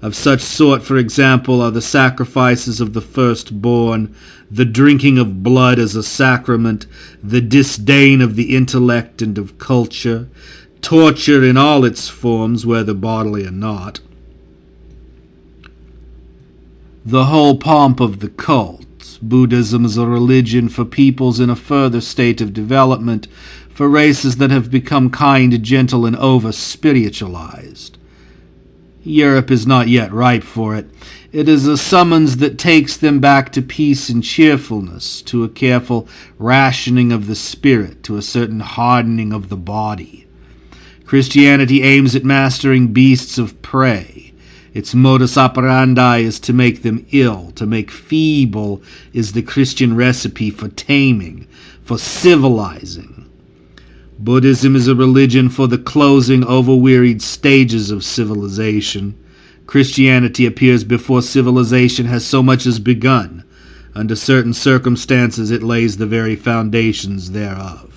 Of such sort, for example, are the sacrifices of the firstborn, the drinking of blood as a sacrament, the disdain of the intellect and of culture, torture in all its forms, whether bodily or not, the whole pomp of the cult. Buddhism is a religion for peoples in a further state of development, for races that have become kind, gentle, and over-spiritualized. Europe is not yet ripe for it. It is a summons that takes them back to peace and cheerfulness, to a careful rationing of the spirit, to a certain hardening of the body. Christianity aims at mastering beasts of prey. Its modus operandi is to make them ill. To make feeble is the Christian recipe for taming, for civilizing. Buddhism is a religion for the closing, overwearied stages of civilization. Christianity appears before civilization has so much as begun. Under certain circumstances, it lays the very foundations thereof.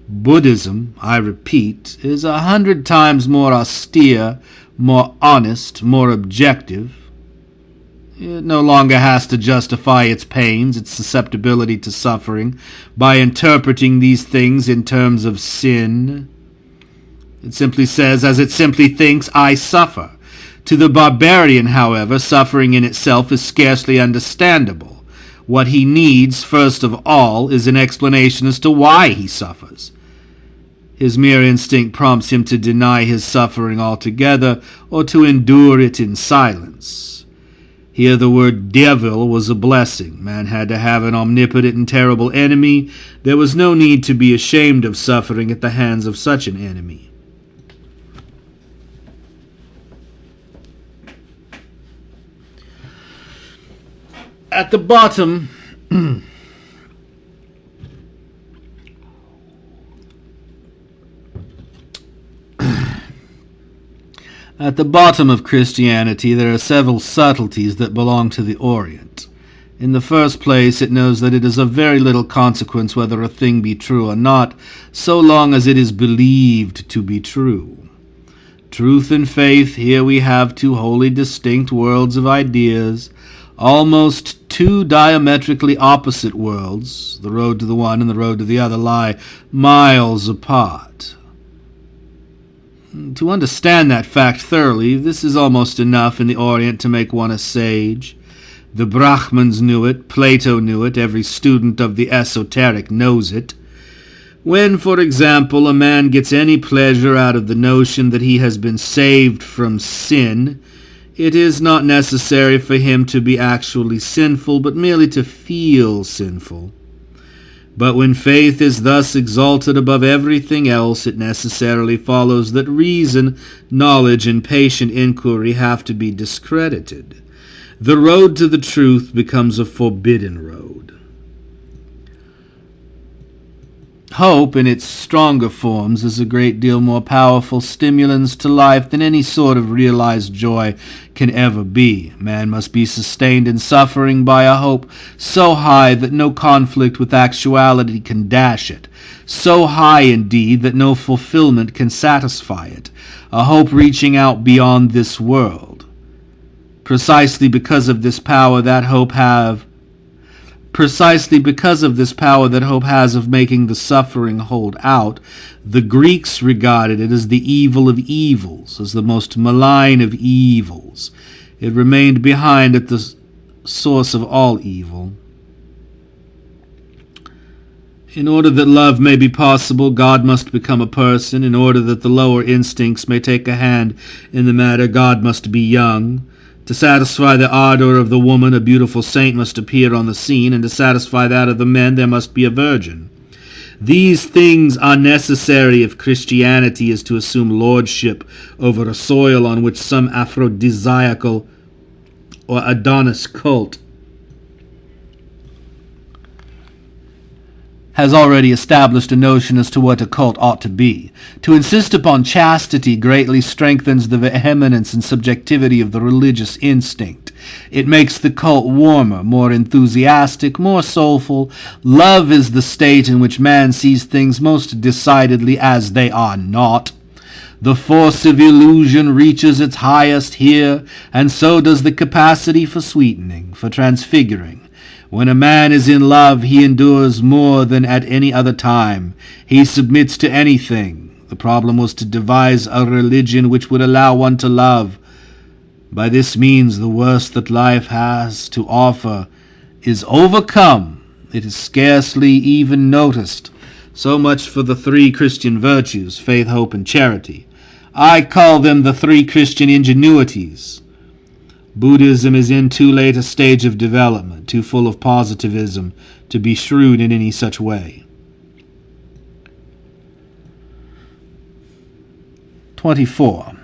Buddhism, I repeat, is 100 times more austere, more honest, more objective. It no longer has to justify its pains, its susceptibility to suffering, by interpreting these things in terms of sin. It simply says, as it simply thinks, I suffer. To the barbarian, however, suffering in itself is scarcely understandable. What he needs, first of all, is an explanation as to why he suffers. His mere instinct prompts him to deny his suffering altogether, or to endure it in silence. Here the word devil was a blessing. Man had to have an omnipotent and terrible enemy. There was no need to be ashamed of suffering at the hands of such an enemy. At the bottom At the bottom of Christianity there are several subtleties that belong to the Orient. In the first place, it knows that it is of very little consequence whether a thing be true or not, so long as it is believed to be true. Truth and faith, here we have two wholly distinct worlds of ideas, almost two diametrically opposite worlds. The road to the one and the road to the other lie miles apart. To understand that fact thoroughly, this is almost enough in the Orient to make one a sage. The Brahmins knew it, Plato knew it, every student of the esoteric knows it. When, for example, a man gets any pleasure out of the notion that he has been saved from sin, it is not necessary for him to be actually sinful, but merely to feel sinful. But when faith is thus exalted above everything else, it necessarily follows that reason, knowledge, and patient inquiry have to be discredited. The road to the truth becomes a forbidden road. Hope, in its stronger forms, is a great deal more powerful stimulans to life than any sort of realized joy can ever be. Man must be sustained in suffering by a hope so high that no conflict with actuality can dash it, so high indeed that no fulfillment can satisfy it, a hope reaching out beyond this world. Precisely because of this power that hope has of making the suffering hold out, the Greeks regarded it as the evil of evils, as the most malign of evils. It remained behind at the source of all evil. In order that love may be possible, God must become a person. In order that the lower instincts may take a hand in the matter, God must be young. To satisfy the ardor of the woman, a beautiful saint must appear on the scene, and to satisfy that of the men, there must be a virgin. These things are necessary if Christianity is to assume lordship over a soil on which some aphrodisiacal or Adonis cult has already established a notion as to what a cult ought to be. To insist upon chastity greatly strengthens the vehemence and subjectivity of the religious instinct. It makes the cult warmer, more enthusiastic, more soulful. Love is the state in which man sees things most decidedly as they are not. The force of illusion reaches its highest here, and so does the capacity for sweetening, for transfiguring. When a man is in love, he endures more than at any other time. He submits to anything. The problem was to devise a religion which would allow one to love. By this means, the worst that life has to offer is overcome. It is scarcely even noticed. So much for the three Christian virtues, faith, hope, and charity. I call them the three Christian ingenuities. Buddhism is in too late a stage of development, too full of positivism, to be shrewd in any such way. 24.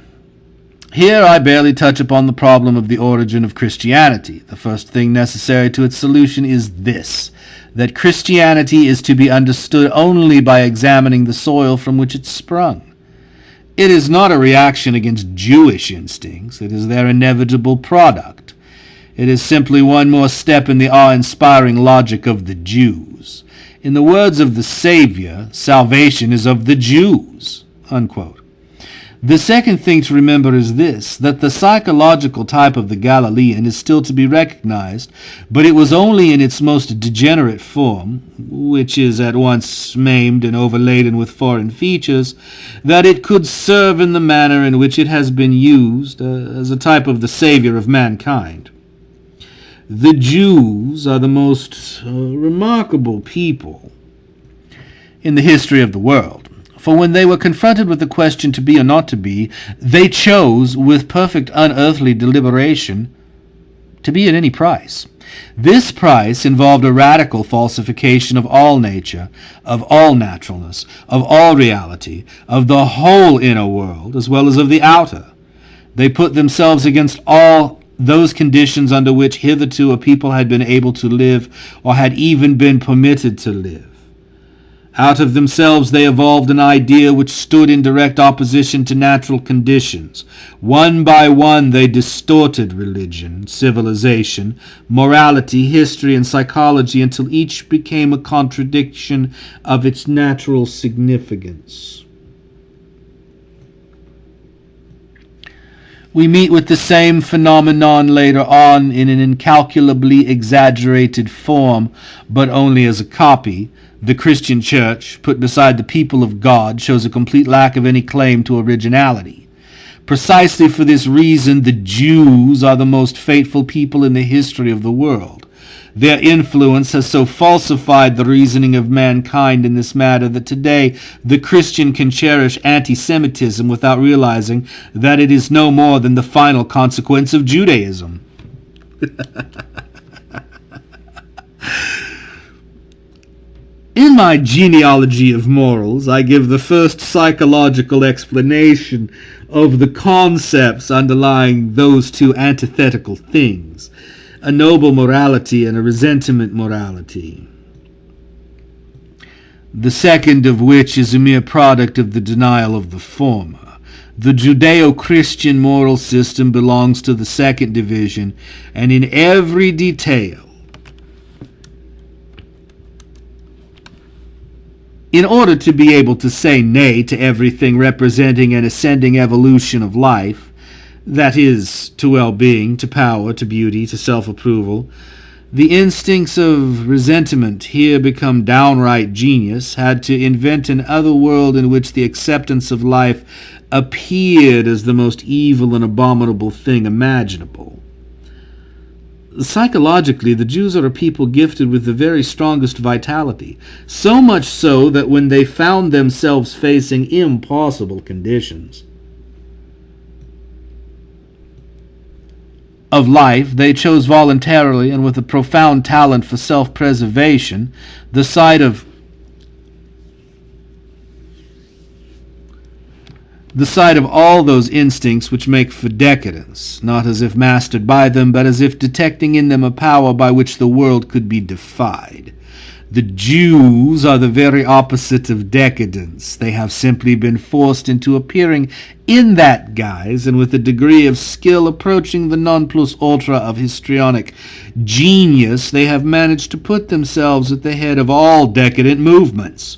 Here I barely touch upon the problem of the origin of Christianity. The first thing necessary to its solution is this, that Christianity is to be understood only by examining the soil from which it sprung. It is not a reaction against Jewish instincts. It is their inevitable product. It is simply one more step in the awe-inspiring logic of the Jews. In the words of the Savior, salvation is of the Jews. Unquote. The second thing to remember is this, that the psychological type of the Galilean is still to be recognized, but it was only in its most degenerate form, which is at once maimed and overladen with foreign features, that it could serve in the manner in which it has been used as a type of the Savior of mankind. The Jews are the most remarkable people in the history of the world. For when they were confronted with the question to be or not to be, they chose, with perfect unearthly deliberation, to be at any price. This price involved a radical falsification of all nature, of all naturalness, of all reality, of the whole inner world, as well as of the outer. They put themselves against all those conditions under which hitherto a people had been able to live, or had even been permitted to live. Out of themselves they evolved an idea which stood in direct opposition to natural conditions. One by one they distorted religion, civilization, morality, history, and psychology until each became a contradiction of its natural significance. We meet with the same phenomenon later on in an incalculably exaggerated form, but only as a copy. The Christian Church, put beside the people of God, shows a complete lack of any claim to originality. Precisely for this reason, the Jews are the most faithful people in the history of the world. Their influence has so falsified the reasoning of mankind in this matter that today the Christian can cherish anti-Semitism without realizing that it is no more than the final consequence of Judaism. In my genealogy of morals, I give the first psychological explanation of the concepts underlying those two antithetical things, a noble morality and a resentment morality, the second of which is a mere product of the denial of the former. The Judeo-Christian moral system belongs to the second division, and in every detail, in order to be able to say nay to everything representing an ascending evolution of life, that is, to well-being, to power, to beauty, to self-approval, the instincts of resentment here become downright genius, had to invent an other world in which the acceptance of life appeared as the most evil and abominable thing imaginable. Psychologically, the Jews are a people gifted with the very strongest vitality, so much so that when they found themselves facing impossible conditions of life, they chose voluntarily and with a profound talent for self-preservation the side of all those instincts which make for decadence, not as if mastered by them, but as if detecting in them a power by which the world could be defied. The Jews are the very opposite of decadence. They have simply been forced into appearing in that guise, and with a degree of skill approaching the non plus ultra of histrionic genius, they have managed to put themselves at the head of all decadent movements.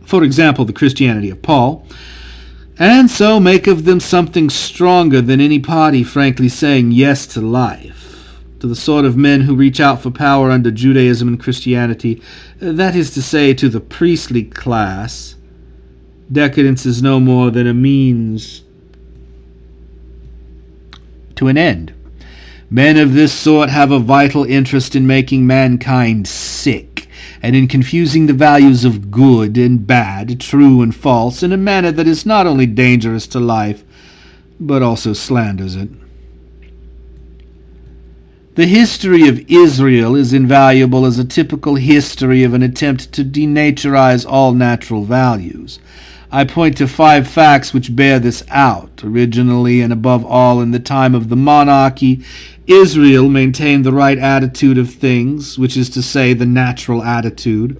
For example, the Christianity of Paul, and so make of them something stronger than any party frankly saying yes to life, to the sort of men who reach out for power under Judaism and Christianity, that is to say, to the priestly class. Decadence is no more than a means to an end. Men of this sort have a vital interest in making mankind sick, and in confusing the values of good and bad, true and false, in a manner that is not only dangerous to life, but also slanders it. The history of Israel is invaluable as a typical history of an attempt to denaturize all natural values. I point to 5 facts which bear this out. Originally, and above all in the time of the monarchy, Israel maintained the right attitude of things, which is to say, the natural attitude.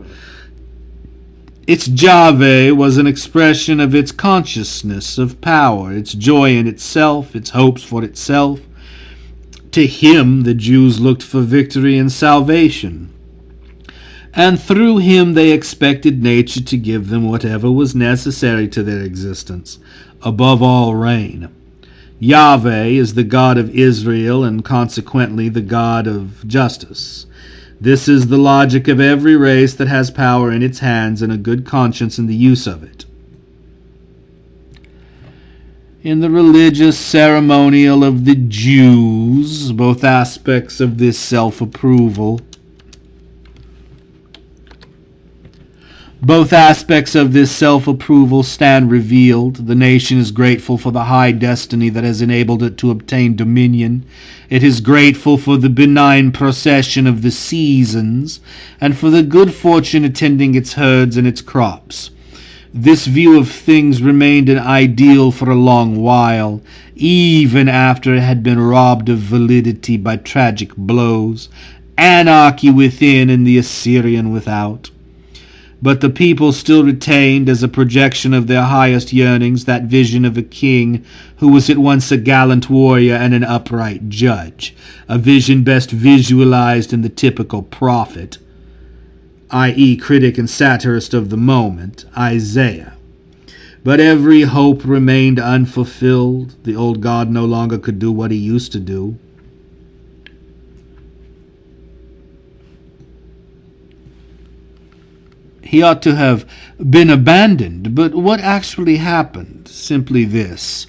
Its Jahwe was an expression of its consciousness of power, its joy in itself, its hopes for itself. To him the Jews looked for victory and salvation, and through him they expected nature to give them whatever was necessary to their existence, above all rain. Yahweh is the God of Israel and consequently the God of justice. This is the logic of every race that has power in its hands and a good conscience in the use of it. In the religious ceremonial of the Jews, both aspects of this self-approval stand revealed. The nation is grateful for the high destiny that has enabled it to obtain dominion. It is grateful for the benign procession of the seasons, and for the good fortune attending its herds and its crops. This view of things remained an ideal for a long while, even after it had been robbed of validity by tragic blows, anarchy within and the Assyrian without. But the people still retained, as a projection of their highest yearnings, that vision of a king who was at once a gallant warrior and an upright judge, a vision best visualized in the typical prophet, i.e. critic and satirist of the moment, Isaiah. But every hope remained unfulfilled. The old God no longer could do what he used to do. He ought to have been abandoned, but what actually happened? Simply this.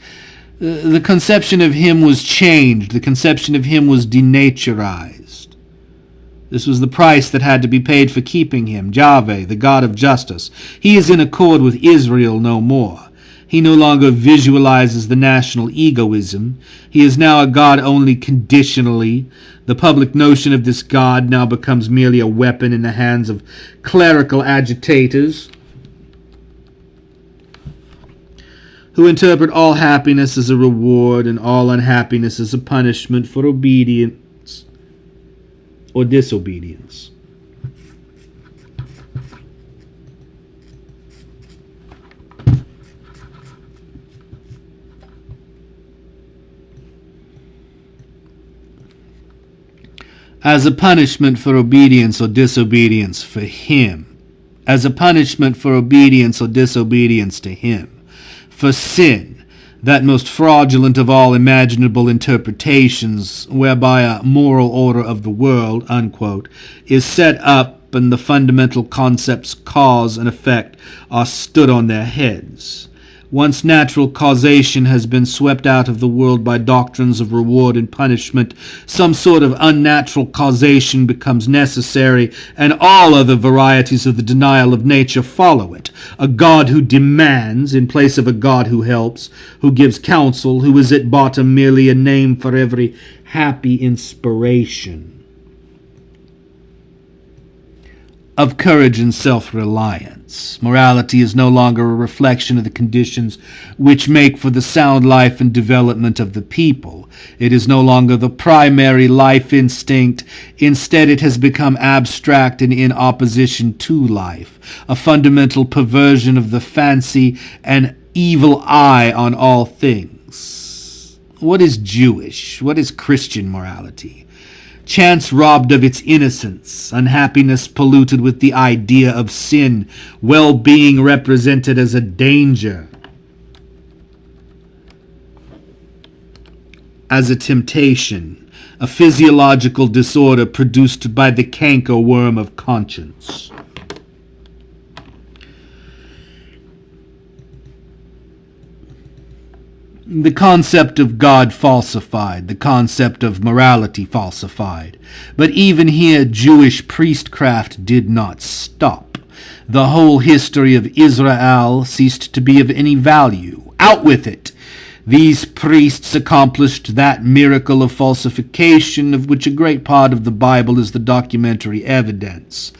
The conception of him was changed. The conception of him was denaturized. This was the price that had to be paid for keeping him, Yahweh, the God of justice. He is in accord with Israel no more. He no longer visualizes the national egoism. He is now a God only conditionally, The public notion of this God now becomes merely a weapon in the hands of clerical agitators who interpret all happiness as a reward and all unhappiness as a punishment for obedience or disobedience. As a punishment for obedience or disobedience for him. As a punishment for obedience or disobedience to him. For sin, that most fraudulent of all imaginable interpretations, whereby a moral order of the world, unquote, is set up and the fundamental concepts cause and effect are stood on their heads. Once natural causation has been swept out of the world by doctrines of reward and punishment, some sort of unnatural causation becomes necessary, and all other varieties of the denial of nature follow it. A God who demands in place of a God who helps, who gives counsel, who is at bottom merely a name for every happy inspiration of courage and self-reliance. Morality is no longer a reflection of the conditions which make for the sound life and development of the people. It is no longer the primary life instinct. Instead, it has become abstract and in opposition to life, a fundamental perversion of the fancy and evil eye on all things. What is Jewish? What is Christian morality? Chance robbed of its innocence, unhappiness polluted with the idea of sin, well-being represented as a danger, as a temptation, a physiological disorder produced by the canker worm of conscience. The concept of God falsified, the concept of morality falsified. But even here, Jewish priestcraft did not stop. The whole history of Israel ceased to be of any value. Out with it! These priests accomplished that miracle of falsification of which a great part of the Bible is the documentary evidence.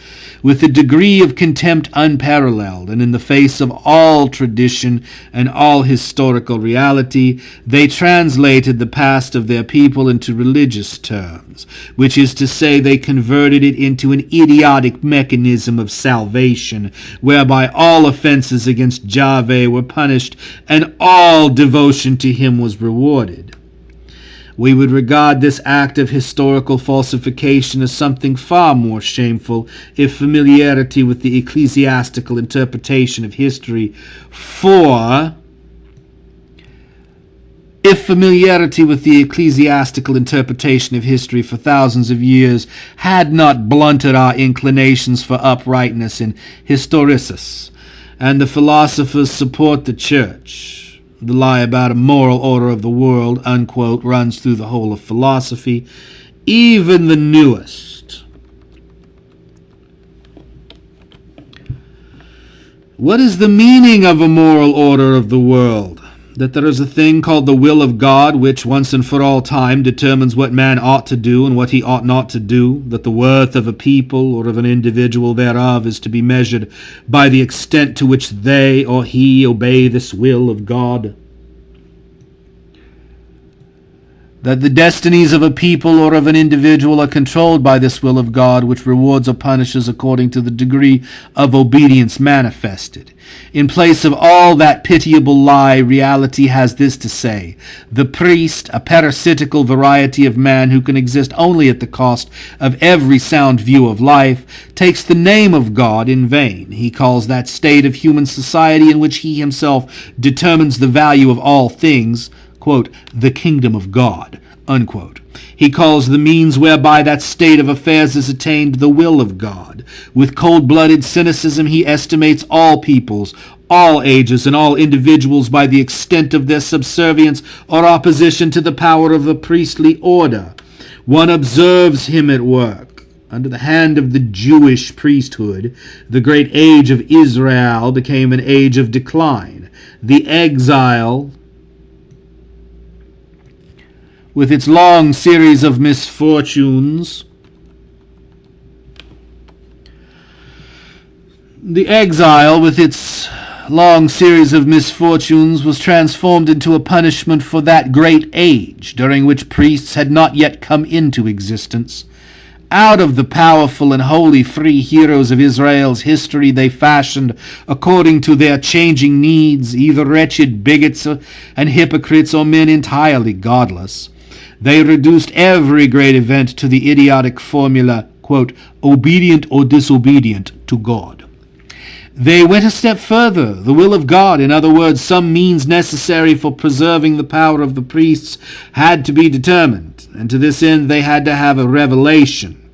With a degree of contempt unparalleled, and in the face of all tradition and all historical reality, they translated the past of their people into religious terms, which is to say they converted it into an idiotic mechanism of salvation, whereby all offenses against Yahweh were punished and all devotion to him was rewarded. We would regard this act of historical falsification as something far more shameful if familiarity with the ecclesiastical interpretation of history for thousands of years had not blunted our inclinations for uprightness and historicis, and the philosophers support the church. The lie about a moral order of the world, unquote, runs through the whole of philosophy, even the newest. What is the meaning of a moral order of the world? That there is a thing called the will of God, which once and for all time determines what man ought to do and what he ought not to do, that the worth of a people or of an individual thereof is to be measured by the extent to which they or he obey this will of God. That the destinies of a people or of an individual are controlled by this will of God, which rewards or punishes according to the degree of obedience manifested. In place of all that pitiable lie, reality has this to say: the priest, a parasitical variety of man who can exist only at the cost of every sound view of life, takes the name of God in vain. He calls that state of human society in which he himself determines the value of all things, quote, the kingdom of God, unquote. He calls the means whereby that state of affairs is attained the will of God. With cold-blooded cynicism he estimates all peoples, all ages, and all individuals by the extent of their subservience or opposition to the power of the priestly order. One observes him at work. Under the hand of the Jewish priesthood, the great age of Israel became an age of decline. The exile with its long series of misfortunes. The exile, with its long series of misfortunes, was transformed into a punishment for that great age, during which priests had not yet come into existence. Out of the powerful and wholly free heroes of Israel's history they fashioned, according to their changing needs, either wretched bigots and hypocrites or men entirely godless. They reduced every great event to the idiotic formula, quote, obedient or disobedient to God. They went a step further. The will of God, in other words, some means necessary for preserving the power of the priests, had to be determined, and to this end they had to have a revelation.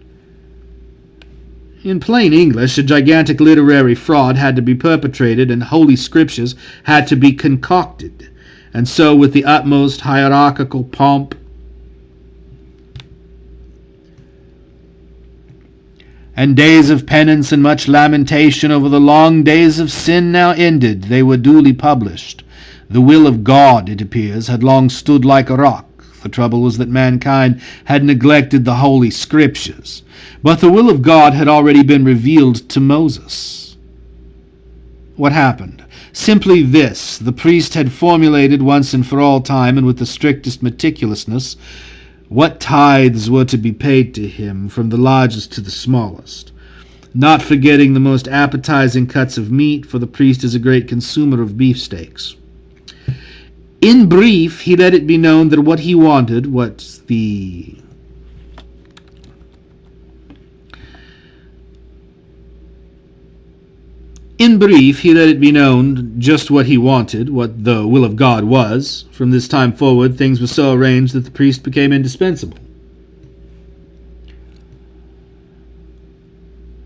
In plain English, a gigantic literary fraud had to be perpetrated, and holy scriptures had to be concocted, and so with the utmost hierarchical pomp and days of penance and much lamentation over the long days of sin now ended, they were duly published. The will of God, it appears, had long stood like a rock. The trouble was that mankind had neglected the Holy Scriptures. But the will of God had already been revealed to Moses. What happened? Simply this: the priest had formulated once and for all time, and with the strictest meticulousness, what tithes were to be paid to him, from the largest to the smallest, not forgetting the most appetizing cuts of meat, for the priest is a great consumer of beefsteaks. In brief, he let it be known that what he wanted, just what he wanted, what the will of God was. From this time forward, things were so arranged that the priest became indispensable.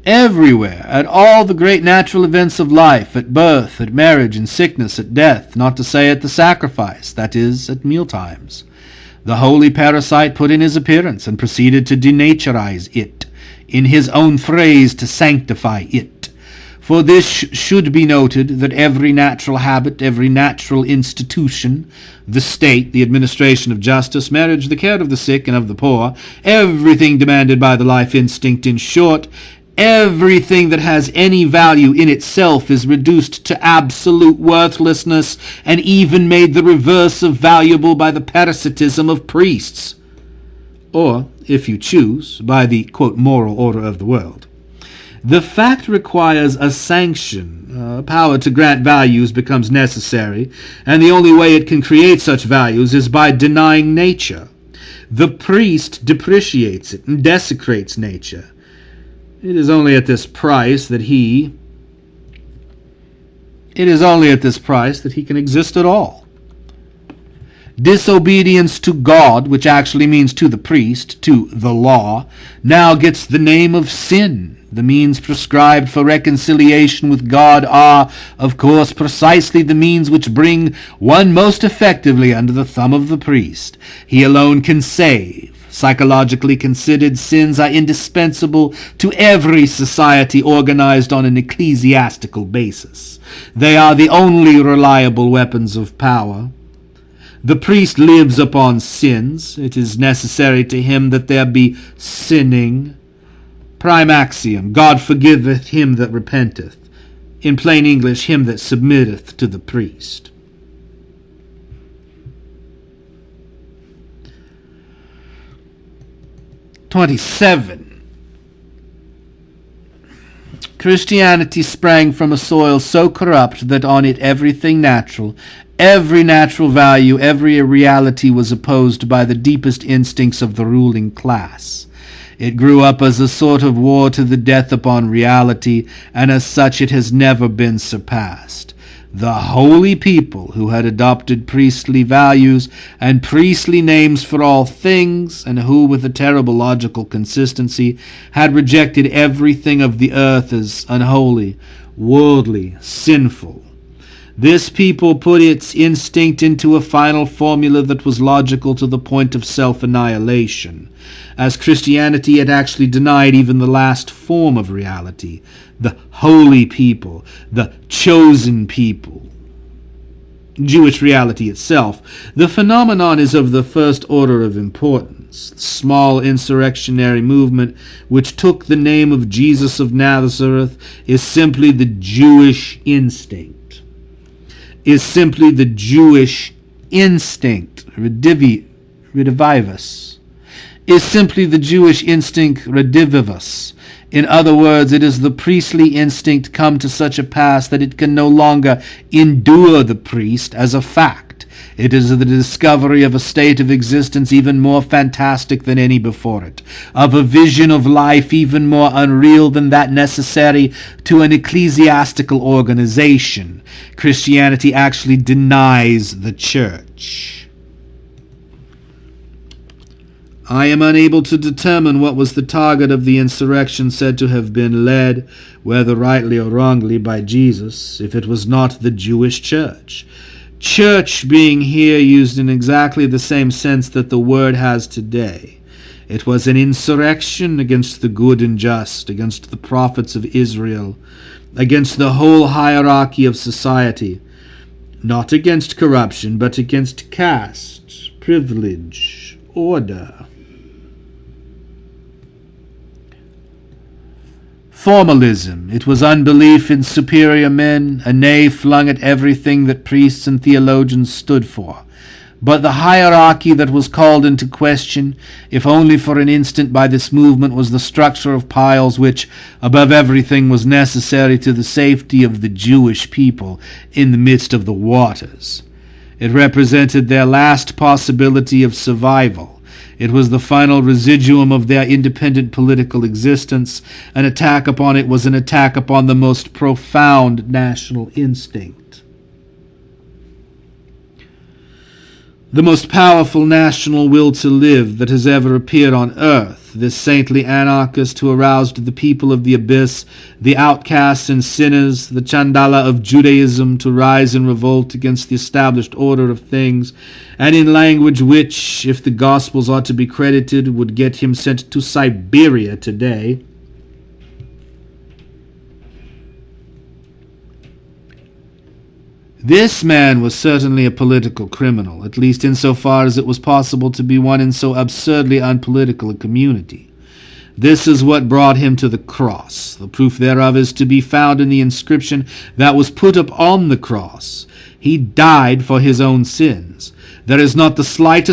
Everywhere, at all the great natural events of life, at birth, at marriage and sickness, at death, not to say at the sacrifice, that is, at mealtimes, the holy parasite put in his appearance and proceeded to denaturize it, in his own phrase, to sanctify it. For this should be noted, that every natural habit, every natural institution, the state, the administration of justice, marriage, the care of the sick and of the poor, everything demanded by the life instinct, in short, everything that has any value in itself, is reduced to absolute worthlessness, and even made the reverse of valuable by the parasitism of priests, or, if you choose, by the, quote, moral order of the world. The fact requires a sanction. Power to grant values becomes necessary, and the only way it can create such values is by denying nature. The priest depreciates it and desecrates nature. It is only at this price that he can exist at all. Disobedience to God, which actually means to the priest, to the law, now gets the name of sin. The means prescribed for reconciliation with God are, of course, precisely the means which bring one most effectively under the thumb of the priest. He alone can save. Psychologically considered, sins are indispensable to every society organized on an ecclesiastical basis. They are the only reliable weapons of power. The priest lives upon sins. It is necessary to him that there be sinning. Prime axiom: God forgiveth him that repenteth. In plain English, him that submitteth to the priest. (27) Christianity sprang from a soil so corrupt that on it everything natural, every natural value, every reality was opposed by the deepest instincts of the ruling class. It grew up as a sort of war to the death upon reality, and as such it has never been surpassed. The holy people who had adopted priestly values and priestly names for all things, and who, with a terrible logical consistency, had rejected everything of the earth as unholy, worldly, sinful. This people put its instinct into a final formula that was logical to the point of self-annihilation. As Christianity had actually denied even the last form of reality, the holy people, the chosen people. Jewish reality itself. The phenomenon is of the first order of importance. The small insurrectionary movement which took the name of Jesus of Nazareth is simply the Jewish instinct. Redivivus. Is simply the Jewish instinct redivivus. In other words, it is the priestly instinct come to such a pass that it can no longer endure the priest as a fact. It is the discovery of a state of existence even more fantastic than any before it, of a vision of life even more unreal than that necessary to an ecclesiastical organization. Christianity actually denies the church. I am unable to determine what was the target of the insurrection said to have been led, whether rightly or wrongly, by Jesus, if it was not the Jewish church. Church being here used in exactly the same sense that the word has today. It was an insurrection against the good and just, against the prophets of Israel, against the whole hierarchy of society, not against corruption, but against caste, privilege, order. Formalism. It was unbelief in superior men, a nay flung at everything that priests and theologians stood for. But the hierarchy that was called into question, if only for an instant, by this movement was the structure of piles which, above everything, was necessary to the safety of the Jewish people in the midst of the waters. It represented their last possibility of survival. It was the final residuum of their independent political existence. An attack upon it was an attack upon the most profound national instinct. The most powerful national will to live that has ever appeared on earth, this saintly anarchist who aroused the people of the abyss, the outcasts and sinners, the Chandala of Judaism, to rise in revolt against the established order of things, and in language which, if the Gospels are to be credited, would get him sent to Siberia today. This man was certainly a political criminal, at least insofar as it was possible to be one in so absurdly unpolitical a community. This is what brought him to the cross. The proof thereof is to be found in the inscription that was put up on the cross. He died for his own sins. There is not the slightest